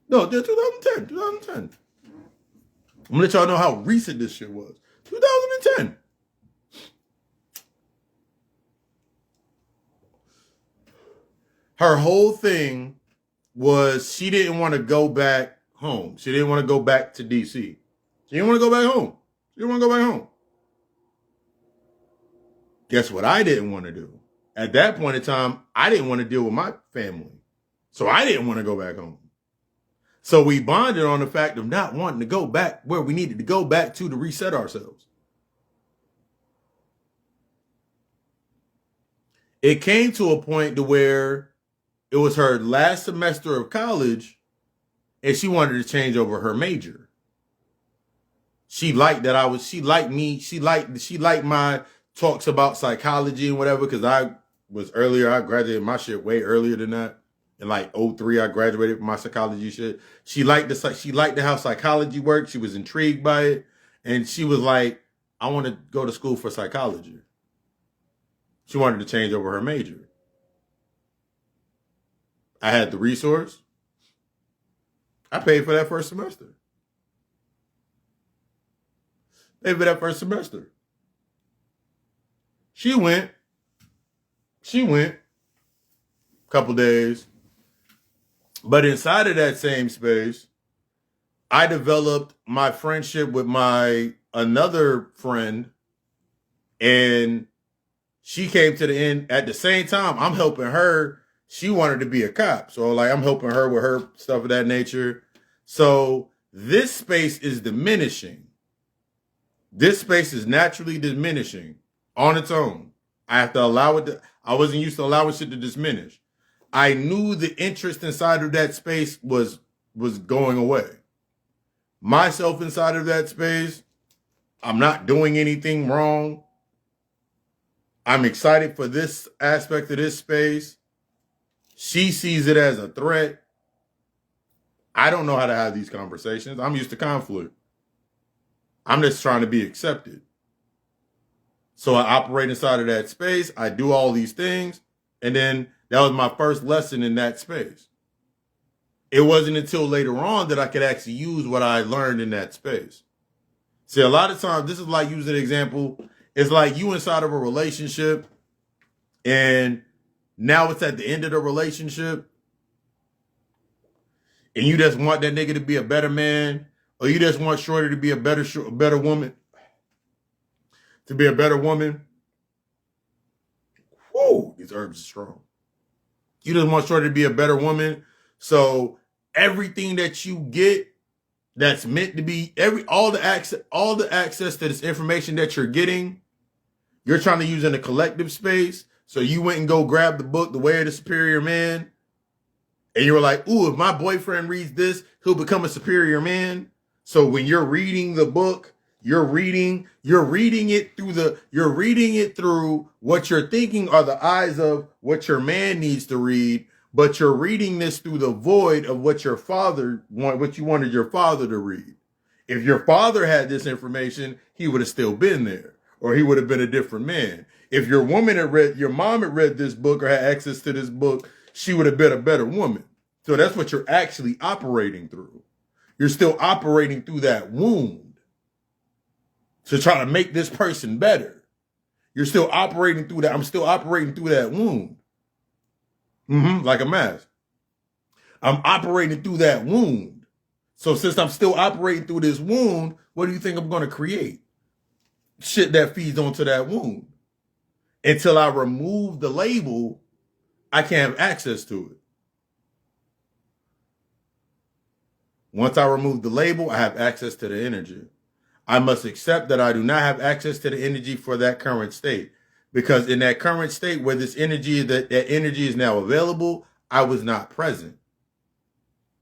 No, 2010. I'm gonna let y'all know how recent this shit was. 2010. Her whole thing was she didn't want to go back home. She didn't want to go back to DC. She didn't want to go back home. She didn't want to go back home. Guess what I didn't want to do? At that point in time, I didn't want to deal with my family. So I didn't want to go back home. So we bonded on the fact of not wanting to go back where we needed to go back to reset ourselves. It came to a point to where it was her last semester of college and she wanted to change over her major. She liked my talks about psychology and whatever, because I graduated my shit way earlier than that. In like 2003, I graduated from my psychology shit. She liked how psychology worked. She was intrigued by it. And she was like, I want to go to school for psychology. She wanted to change over her major. I had the resource. I paid for that first semester. She went a couple days. But inside of that same space, I developed my friendship with my another friend, and she came to the end at the same time. I'm helping her. She wanted to be a cop. So like I'm helping her with her stuff of that nature. So this space is diminishing. This space is naturally diminishing on its own. I have to allow it to, I wasn't used to allowing shit to diminish. I knew the interest inside of that space was going away. Myself inside of that space, I'm not doing anything wrong. I'm excited for this aspect of this space. She sees it as a threat. I don't know how to have these conversations. I'm used to conflict. I'm just trying to be accepted. So I operate inside of that space. I do all these things. And then that was my first lesson in that space. It wasn't until later on that I could actually use what I learned in that space. See, a lot of times, this is like using an example. It's like you inside of a relationship and now it's at the end of the relationship and you just want that nigga to be a better man, or you just want Shorty to be a better woman. To be a better woman. Whoo, these herbs are strong. You just want Shorty to be a better woman. So everything that you get that's meant to be all the access to this information that you're getting, you're trying to use in a collective space. So you went and go grab the book, The Way of the Superior Man. And you were like, ooh, if my boyfriend reads this, he'll become a superior man. So when you're reading the book, you're reading it through what you're thinking are the eyes of what your man needs to read, but you're reading this through the void of what you wanted your father to read. If your father had this information, he would have still been there, or he would have been a different man. If your mom had read this book or had access to this book, she would have been a better woman. So that's what you're actually operating through. You're still operating through that wound. to try to make this person better. You're still operating through that. I'm still operating through that wound. Like a mask. I'm operating through that wound. So since I'm still operating through this wound, what do you think I'm going to create? Shit that feeds onto that wound. Until I remove the label, I can't have access to it. Once I remove the label, I have access to the energy. I must accept that I do not have access to the energy for that current state. Because in that current state where this energy, that energy is now available, I was not present.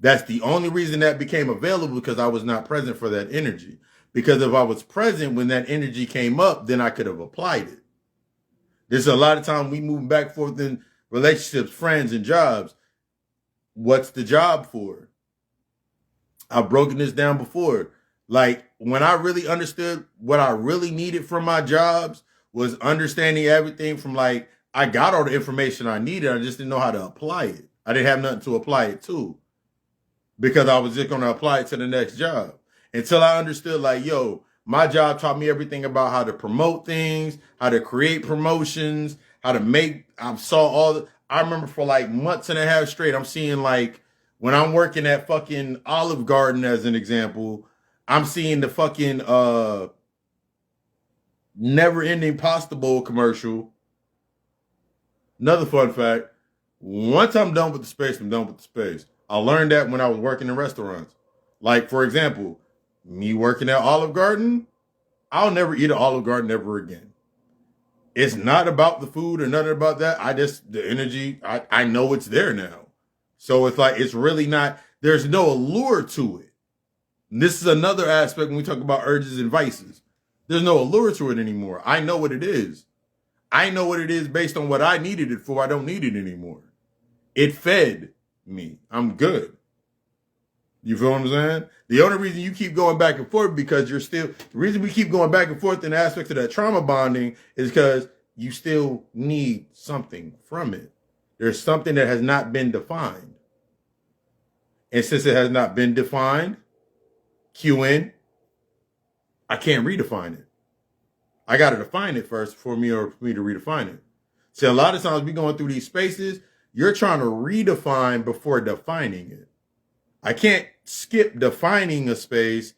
That's the only reason that became available, because I was not present for that energy. Because if I was present when that energy came up, then I could have applied it. There's a lot of time we move back and forth in relationships, friends, and jobs. What's the job for? I've broken this down before. Like, when I really understood what I really needed from my jobs was understanding everything from, like, I got all the information I needed. I just didn't know how to apply it. I didn't have nothing to apply it to, because I was just going to apply it to the next job. Until I understood, like, yo, my job taught me everything about how to promote things, how to create promotions, how to make, I remember for like months and a half straight, I'm seeing, like, when I'm working at fucking Olive Garden as an example, I'm seeing the fucking Never Ending Pasta Bowl commercial. Another fun fact, once I'm done with the space, I'm done with the space. I learned that when I was working in restaurants. Like, for example, me working at Olive Garden, I'll never eat at Olive Garden ever again. It's not about the food or nothing about that. The energy, I know it's there now. So it's like, it's really not, there's no allure to it. And this is another aspect when we talk about urges and vices. There's no allure to it anymore. I know what it is. I know what it is based on what I needed it for. I don't need it anymore. It fed me. I'm good. You feel what I'm saying? The only reason you keep going back and forth, because the reason we keep going back and forth in the aspect of that trauma bonding is because you still need something from it. There's something that has not been defined. And since it has not been defined, QN, I can't redefine it. I got to define it first for me to redefine it. See, a lot of times we going through these spaces, you're trying to redefine before defining it. I can't skip defining a space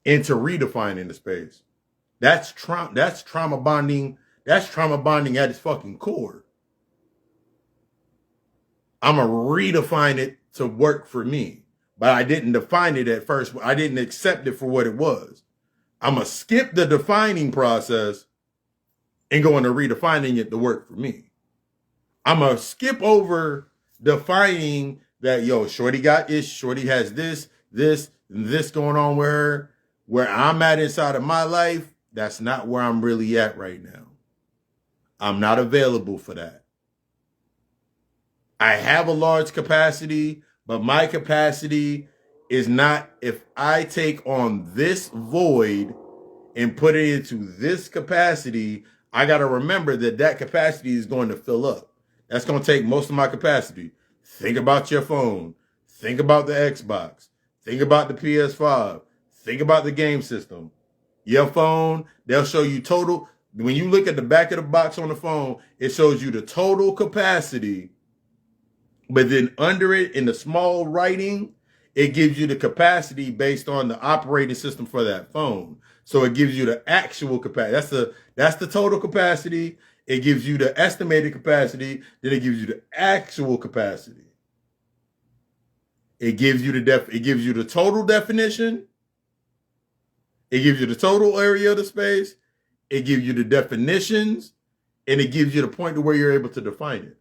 into redefining the space. That's trauma bonding. That's trauma bonding at its fucking core. I'm going to redefine it to work for me. But I didn't define it at first. I didn't accept it for what it was. I'm going to skip the defining process and go into redefining it to work for me. I'm going to skip over defining that, yo, Shorty got this, Shorty has this going on with her. Where I'm at inside of my life, that's not where I'm really at right now. I'm not available for that. I have a large capacity, but my capacity is not, if I take on this void and put it into this capacity, I got to remember that capacity is going to fill up. That's going to take most of my capacity. Think about your phone. Think about the Xbox. Think about the PS5. Think about the game system. Your phone, they'll show you total. When you look at the back of the box on the phone, it shows you the total capacity. But then under it, in the small writing, it gives you the capacity based on the operating system for that phone. So it gives you the actual capacity. That's the total capacity. It gives you the estimated capacity. Then it gives you the actual capacity. It gives you the total definition. It gives you the total area of the space. It gives you the definitions, and it gives you the point to where you're able to define it.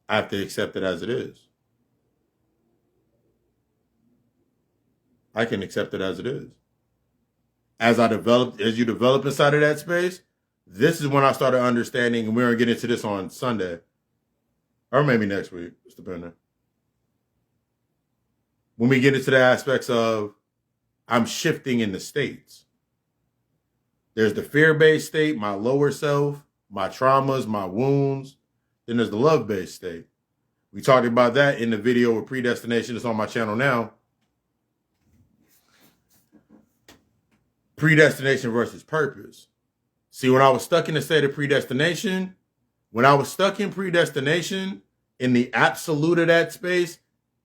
I have to accept it as it is. I can accept it as it is. As you develop inside of that space, this is when I started understanding, and we're going to get into this on Sunday, or maybe next week, just depending. When we get into the aspects of, I'm shifting in the states. There's the fear-based state, my lower self, my traumas, my wounds. Then there's the love-based state. We talked about that in the video with predestination. It's on my channel now. Predestination versus purpose. See, when I was stuck in the state of predestination, when I was stuck in predestination, in the absolute of that space,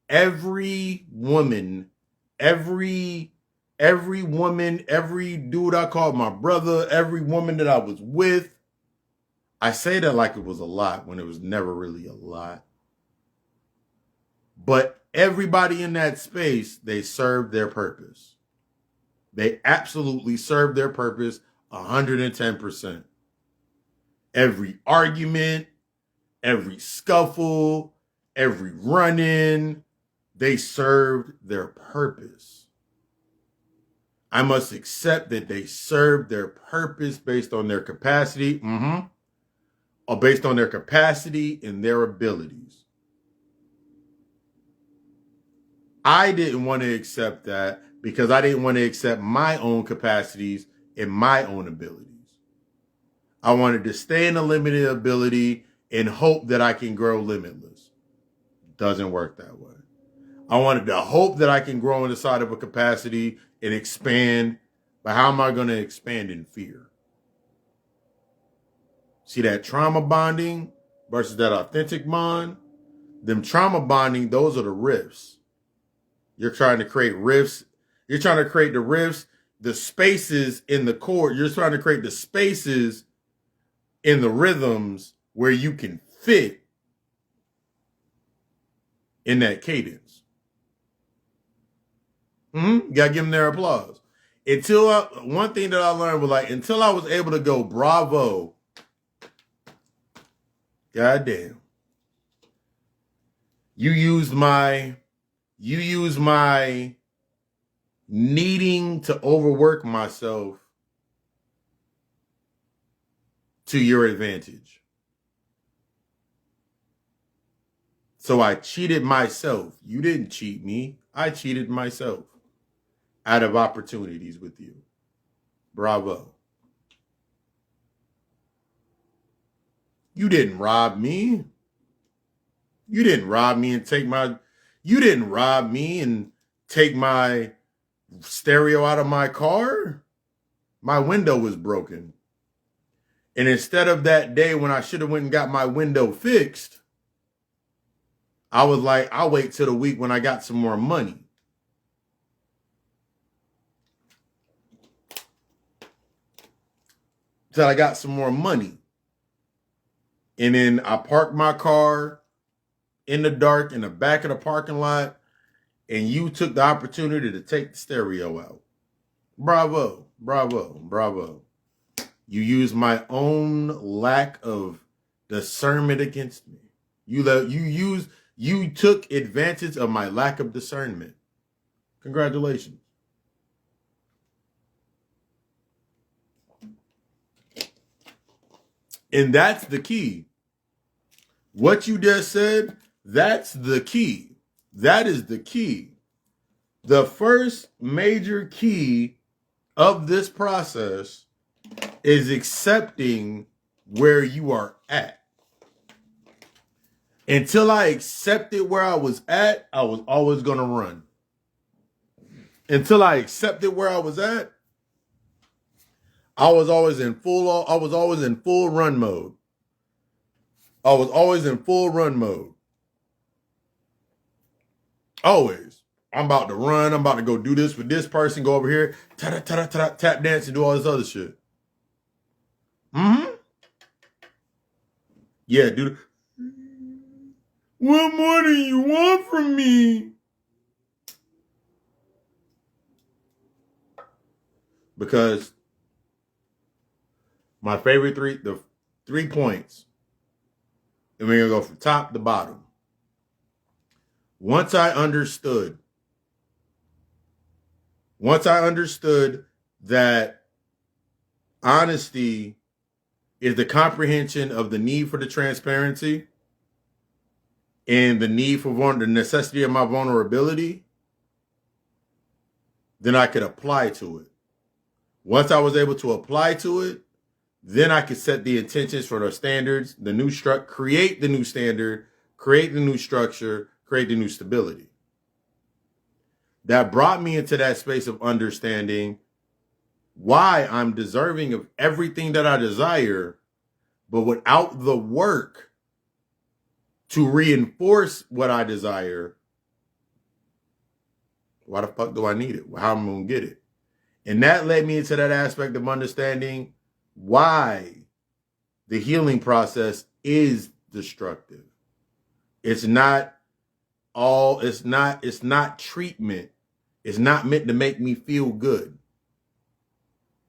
every woman, every woman, every dude I called my brother, every woman that I was with, I say that like it was a lot when it was never really a lot. But everybody in that space, they served their purpose. They absolutely served their purpose 110%. Every argument, every scuffle, every run-in, they served their purpose. I must accept that they served their purpose based on their capacity, or based on their capacity and their abilities. I didn't want to accept that because I didn't want to accept my own capacities and my own abilities. I wanted to stay in a limited ability and hope that I can grow limitless. Doesn't work that way. I wanted to hope that I can grow inside of a capacity and expand, but how am I going to expand in fear? See that trauma bonding versus that authentic bond? Them trauma bonding, those are the rifts. You're trying to create rifts. You're trying to create the rifts, the spaces in the chord. You're trying to create the spaces in the rhythms where you can fit in that cadence. You gotta give them their applause. One thing that I learned was like, until I was able to go, bravo. Goddamn. You use my needing to overwork myself to your advantage. So I cheated myself. You didn't cheat me. I cheated myself out of opportunities with you. Bravo. You didn't rob me. You didn't rob me and take my stereo out of my car. My window was broken. And instead of that day when I should have went and got my window fixed, I was like, I'll wait till the week when I got some more money. Till I got some more money. And then I parked my car in the dark in the back of the parking lot, and you took the opportunity to take the stereo out. Bravo, bravo, bravo. You used my own lack of discernment against me. You took advantage of my lack of discernment. Congratulations. And that's the key. What you just said, that's the key. That is the key. The first major key of this process is accepting where you are at. Until I accepted where I was at, I was always going to run. Until I accepted where I was at, I was always in full run mode. I was always in full run mode. Always. I'm about to run. I'm about to go do this with this person, go over here, tap dance and do all this other shit. Yeah, dude. What more do you want from me? Because my favorite the 3 points, and we're going to go from top to bottom. Once I understood that honesty is the comprehension of the need for the transparency and the need for the necessity of my vulnerability, then I could apply to it. Once I was able to apply to it, then I could set the intentions for the standards, create the new standard, create the new structure, create the new stability. That brought me into that space of understanding why I'm deserving of everything that I desire, but without the work to reinforce what I desire, why the fuck do I need it? How am I going to get it? And that led me into that aspect of understanding why the healing process is destructive. It's not treatment. It's not meant to make me feel good.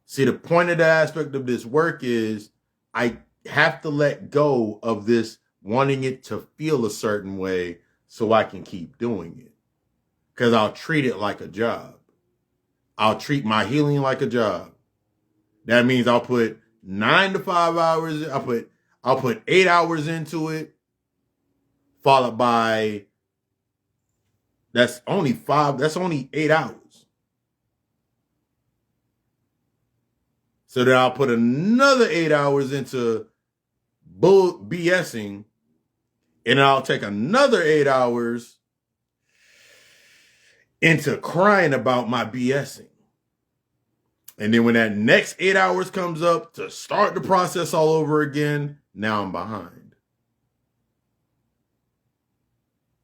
See, the point of the aspect of this work is I have to let go of this wanting it to feel a certain way so I can keep doing it. Because I'll treat it like a job. I'll treat my healing like a job. That means I'll put 9 to 5 hours. I'll put 8 hours into it, followed by that's only 8 hours. So then I'll put another 8 hours into BSing, and I'll take another 8 hours into crying about my BSing. And then when that next 8 hours comes up to start the process all over again, now I'm behind.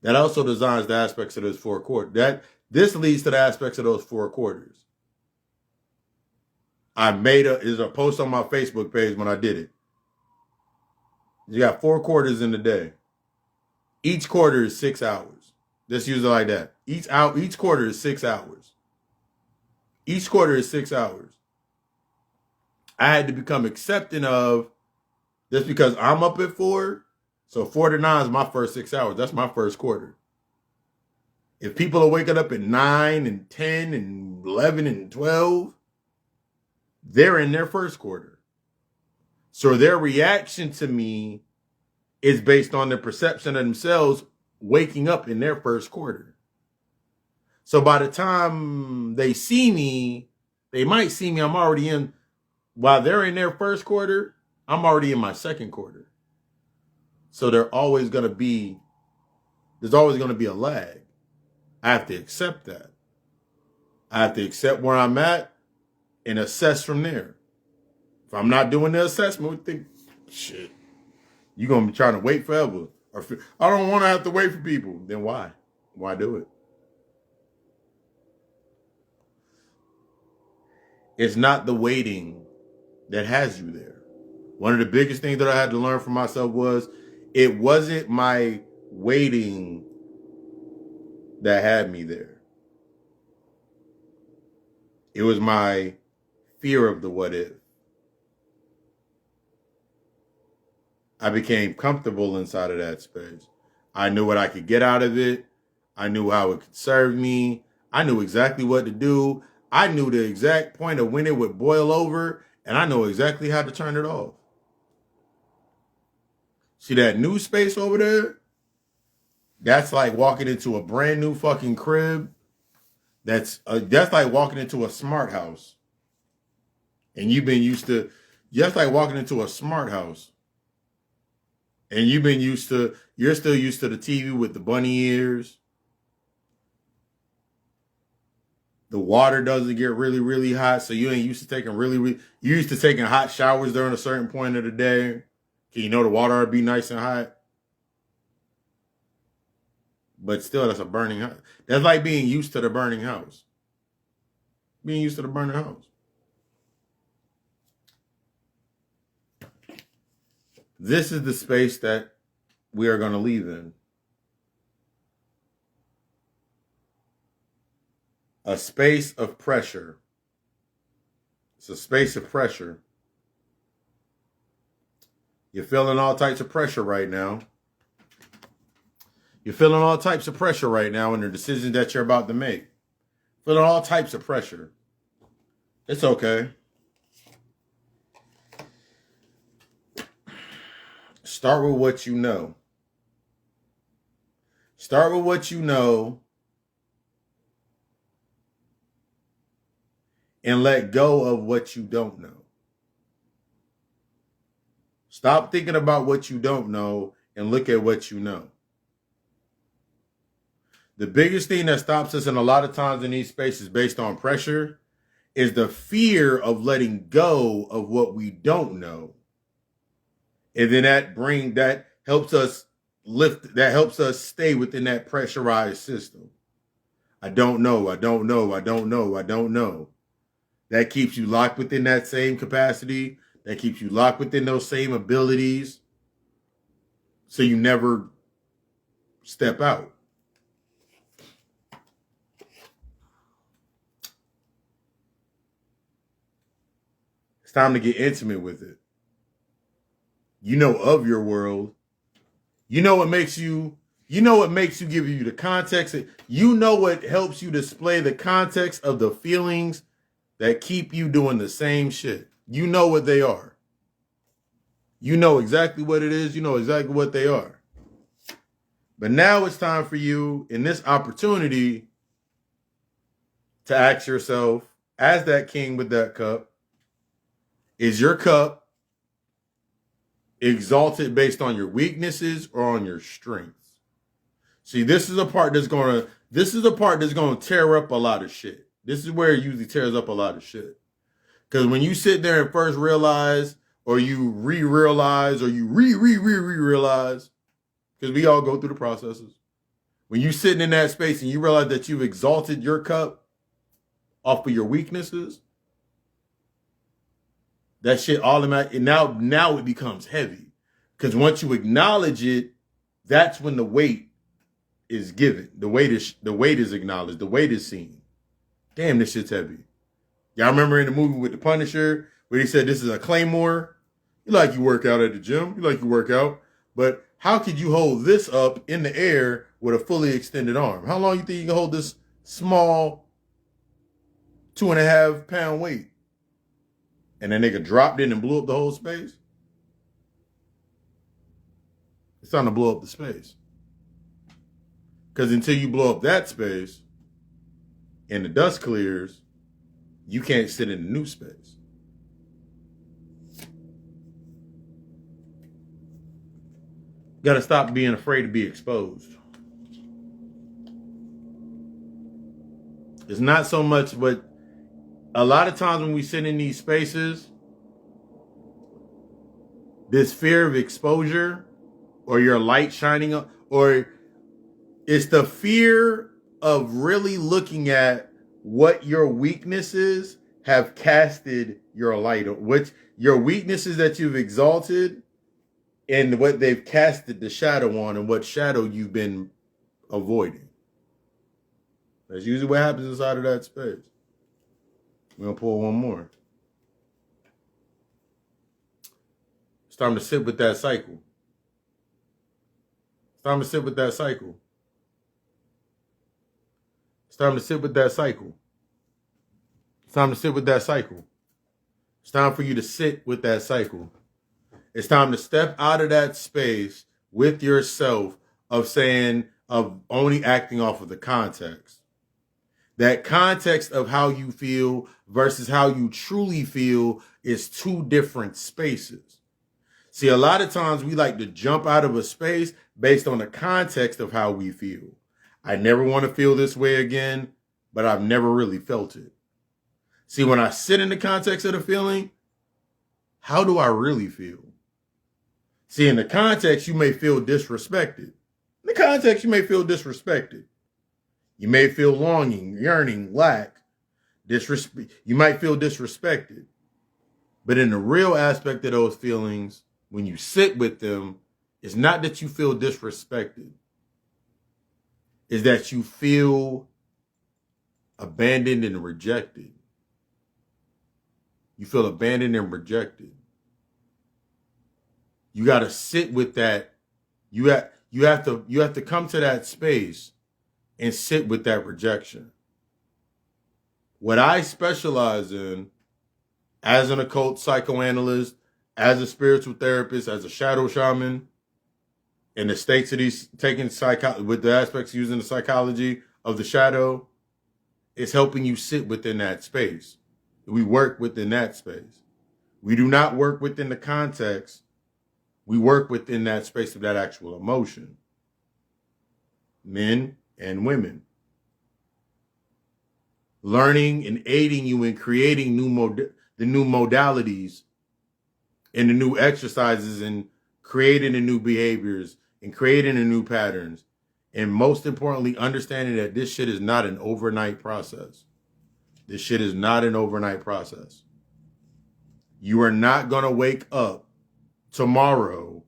That also designs the aspects of those 4 quarters. This leads to the aspects of those 4 quarters. I made a post on my Facebook page when I did it. You got 4 quarters in the day. Each quarter is 6 hours. Just use it like that. Each quarter is 6 hours. Each quarter is 6 hours. I had to become accepting of just because I'm up at 4. So 4 to 9 is my first 6 hours. That's my first quarter. If people are waking up at 9 and 10 and 11 and 12, they're in their first quarter. So their reaction to me is based on their perception of themselves waking up in their first quarter. So by the time they see me, they might see me, while they're in their first quarter, I'm already in my second quarter. So there's always going to be a lag. I have to accept that. I have to accept where I'm at and assess from there. If I'm not doing the assessment, we think, shit, you're going to be trying to wait forever. Or I don't want to have to wait for people. Then why? Why do it? It's not the waiting that has you there. One of the biggest things that I had to learn for myself was it wasn't my waiting that had me there. It was my fear of the what if. I became comfortable inside of that space. I knew what I could get out of it. I knew how it could serve me. I knew exactly what to do. I knew the exact point of when it would boil over, and I know exactly how to turn it off. See that new space over there? That's like walking into a brand new fucking crib. That's like walking into a smart house. And you've been used to, just like walking into a smart house. And you're still used to the TV with the bunny ears. The water doesn't get really, really hot. So you ain't used to taking you're used to taking hot showers during a certain point of the day. You know the water would be nice and hot. But still, that's a burning house. That's like being used to the burning house. Being used to the burning house. This is the space that we are going to leave in. A space of pressure. It's a space of pressure. You're feeling all types of pressure right now. You're feeling all types of pressure right now in the decisions that you're about to make. Feeling all types of pressure. It's okay. Start with what you know. Start with what you know and let go of what you don't know. Stop thinking about what you don't know and look at what you know. The biggest thing that stops us in a lot of times in these spaces based on pressure is the fear of letting go of what we don't know. And then that helps us stay within that pressurized system. I don't know. That keeps you locked within that same capacity. That keeps you locked within those same abilities. So you never step out. It's time to get intimate with it. You know of your world. You know what makes you give you the context. You know what helps you display the context of the feelings that keep you doing the same shit. You know what they are. You know exactly what it is. You know exactly what they are. But now it's time for you in this opportunity to ask yourself, as that king with that cup, is your cup exalted based on your weaknesses or on your strengths? See, this is a part that's going to tear up a lot of shit. This is where it usually tears up a lot of shit. Because when you sit there and first realize, or you re-realize, or you re-realize, because we all go through the processes. When you're sitting in that space and you realize that you've exalted your cup off of your weaknesses, that shit automatically, now it becomes heavy. Because once you acknowledge it, that's when the weight is given. The weight is acknowledged. The weight is seen. Damn, this shit's heavy. Y'all remember in the movie with the Punisher where he said this is a claymore? You like you work out at the gym. You like you work out. But how could you hold this up in the air with a fully extended arm? How long you think you can hold this small 2.5 pound weight? And then nigga dropped it and blew up the whole space? It's time to blow up the space. Because until you blow up that space and the dust clears, you can't sit in the new space. Got to stop being afraid to be exposed. It's not so much, but a lot of times when we sit in these spaces, this fear of exposure or your light shining up, or it's the fear of really looking at what your weaknesses have casted your light on, which your weaknesses that you've exalted and what they've casted the shadow on, and what shadow you've been avoiding. That's usually what happens inside of that space. We're going to pull one more. It's time to sit with that cycle. It's time to sit with that cycle. It's time to sit with that cycle. It's time to sit with that cycle. It's time for you to sit with that cycle. It's time to step out of that space with yourself of only acting off of the context. That context of how you feel versus how you truly feel is two different spaces. See, a lot of times we like to jump out of a space based on the context of how we feel. I never want to feel this way again, but I've never really felt it. See, when I sit in the context of the feeling, how do I really feel? See, in the context, you may feel disrespected. In the context, you may feel disrespected. You may feel longing, yearning, lack, disrespect. You might feel disrespected. But in the real aspect of those feelings, when you sit with them, it's not that you feel disrespected. It's that you feel abandoned and rejected. You feel abandoned and rejected. You got to sit with that. You have to come to that space and sit with that rejection. What I specialize in as an occult psychoanalyst, as a spiritual therapist, as a shadow shaman, in the states of these taking with the aspects using the psychology of the shadow, is helping you sit within that space. We work within that space. We do not work within the context. We work within that space of that actual emotion. Men, and women. Learning and aiding you in creating the new modalities and the new exercises and creating the new behaviors and creating the new patterns. And most importantly, understanding that this shit is not an overnight process. This shit is not an overnight process. You are not going to wake up tomorrow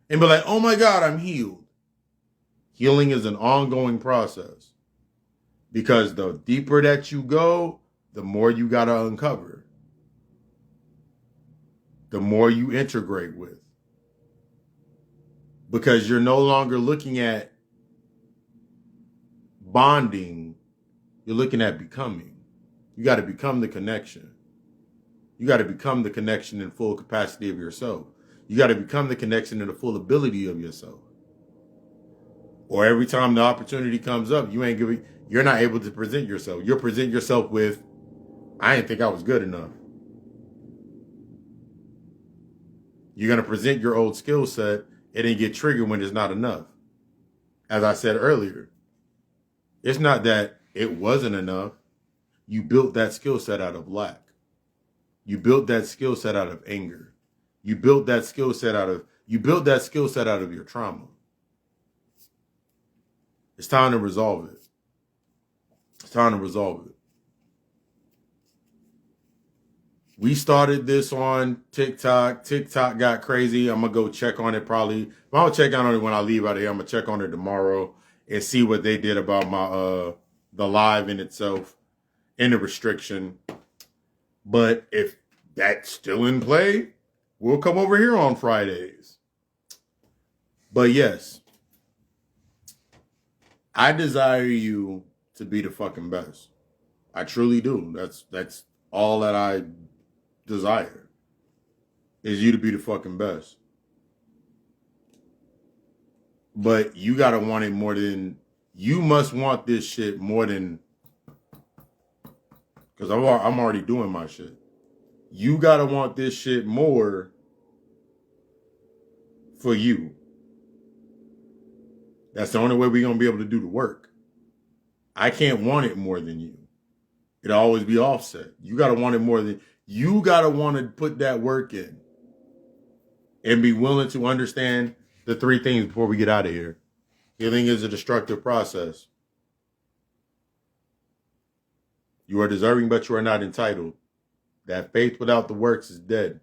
and be like, oh my God, I'm healed. Healing is an ongoing process because the deeper that you go, the more you got to uncover, the more you integrate with. Because you're no longer looking at bonding, you're looking at becoming. You got to become the connection. You got to become the connection in full capacity of yourself. You got to become the connection in the full ability of yourself. Or every time the opportunity comes up, you're not able to present yourself. You'll present yourself with, I didn't think I was good enough. You're going to present your old skill set and then get triggered when it's not enough. As I said earlier, it's not that it wasn't enough. You built that skill set out of lack. You built that skill set out of anger. You built that skill set out of your trauma. It's time to resolve it. It's time to resolve it. We started this on TikTok. TikTok got crazy. I'm going to go check on it probably. If I don't check on it when I leave out of here, I'm going to check on it tomorrow and see what they did about my the live in itself and the restriction. But if that's still in play, we'll come over here on Fridays. But yes, I desire you to be the fucking best. I truly do. That's all that I desire, is you to be the fucking best. But you gotta want it more than, you must want this shit more than, because I'm already doing my shit. You gotta want this shit more for you. That's the only way we're gonna be able to do the work. I can't want it more than you. It'll always be offset. You gotta want it more than, you gotta want to put that work in and be willing to understand the three things before we get out of here. Healing is a destructive process. You are deserving, but you are not entitled. That faith without the works is dead.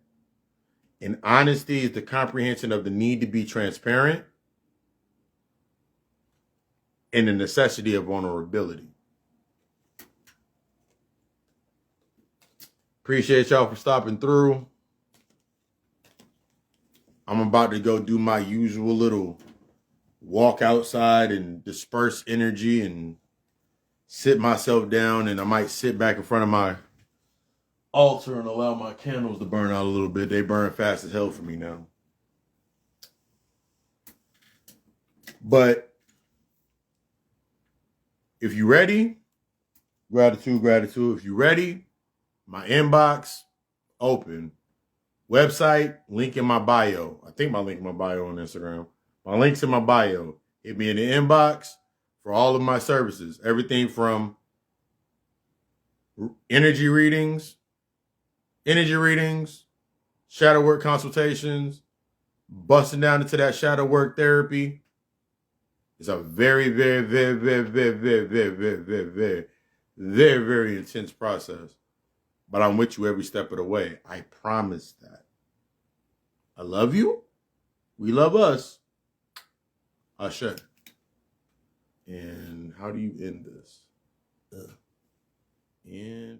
And honesty is the comprehension of the need to be transparent and the necessity of vulnerability. Appreciate y'all for stopping through. I'm about to go do my usual little walk outside and disperse energy and sit myself down, and I might sit back in front of my altar and allow my candles to burn out a little bit. They burn fast as hell for me now. But if you're ready, gratitude. If you're ready, my inbox open. Website, link in my bio. I think my link in my bio on Instagram. My link's in my bio. Hit me in the inbox for all of my services. Everything from energy readings, shadow work consultations, busting down into that shadow work therapy. It's a very, very, very, very, very, very, very, very, very, very, very, very intense process. But I'm with you every step of the way. I promise that. I love you. We love us. Ashe. And how do you end this? And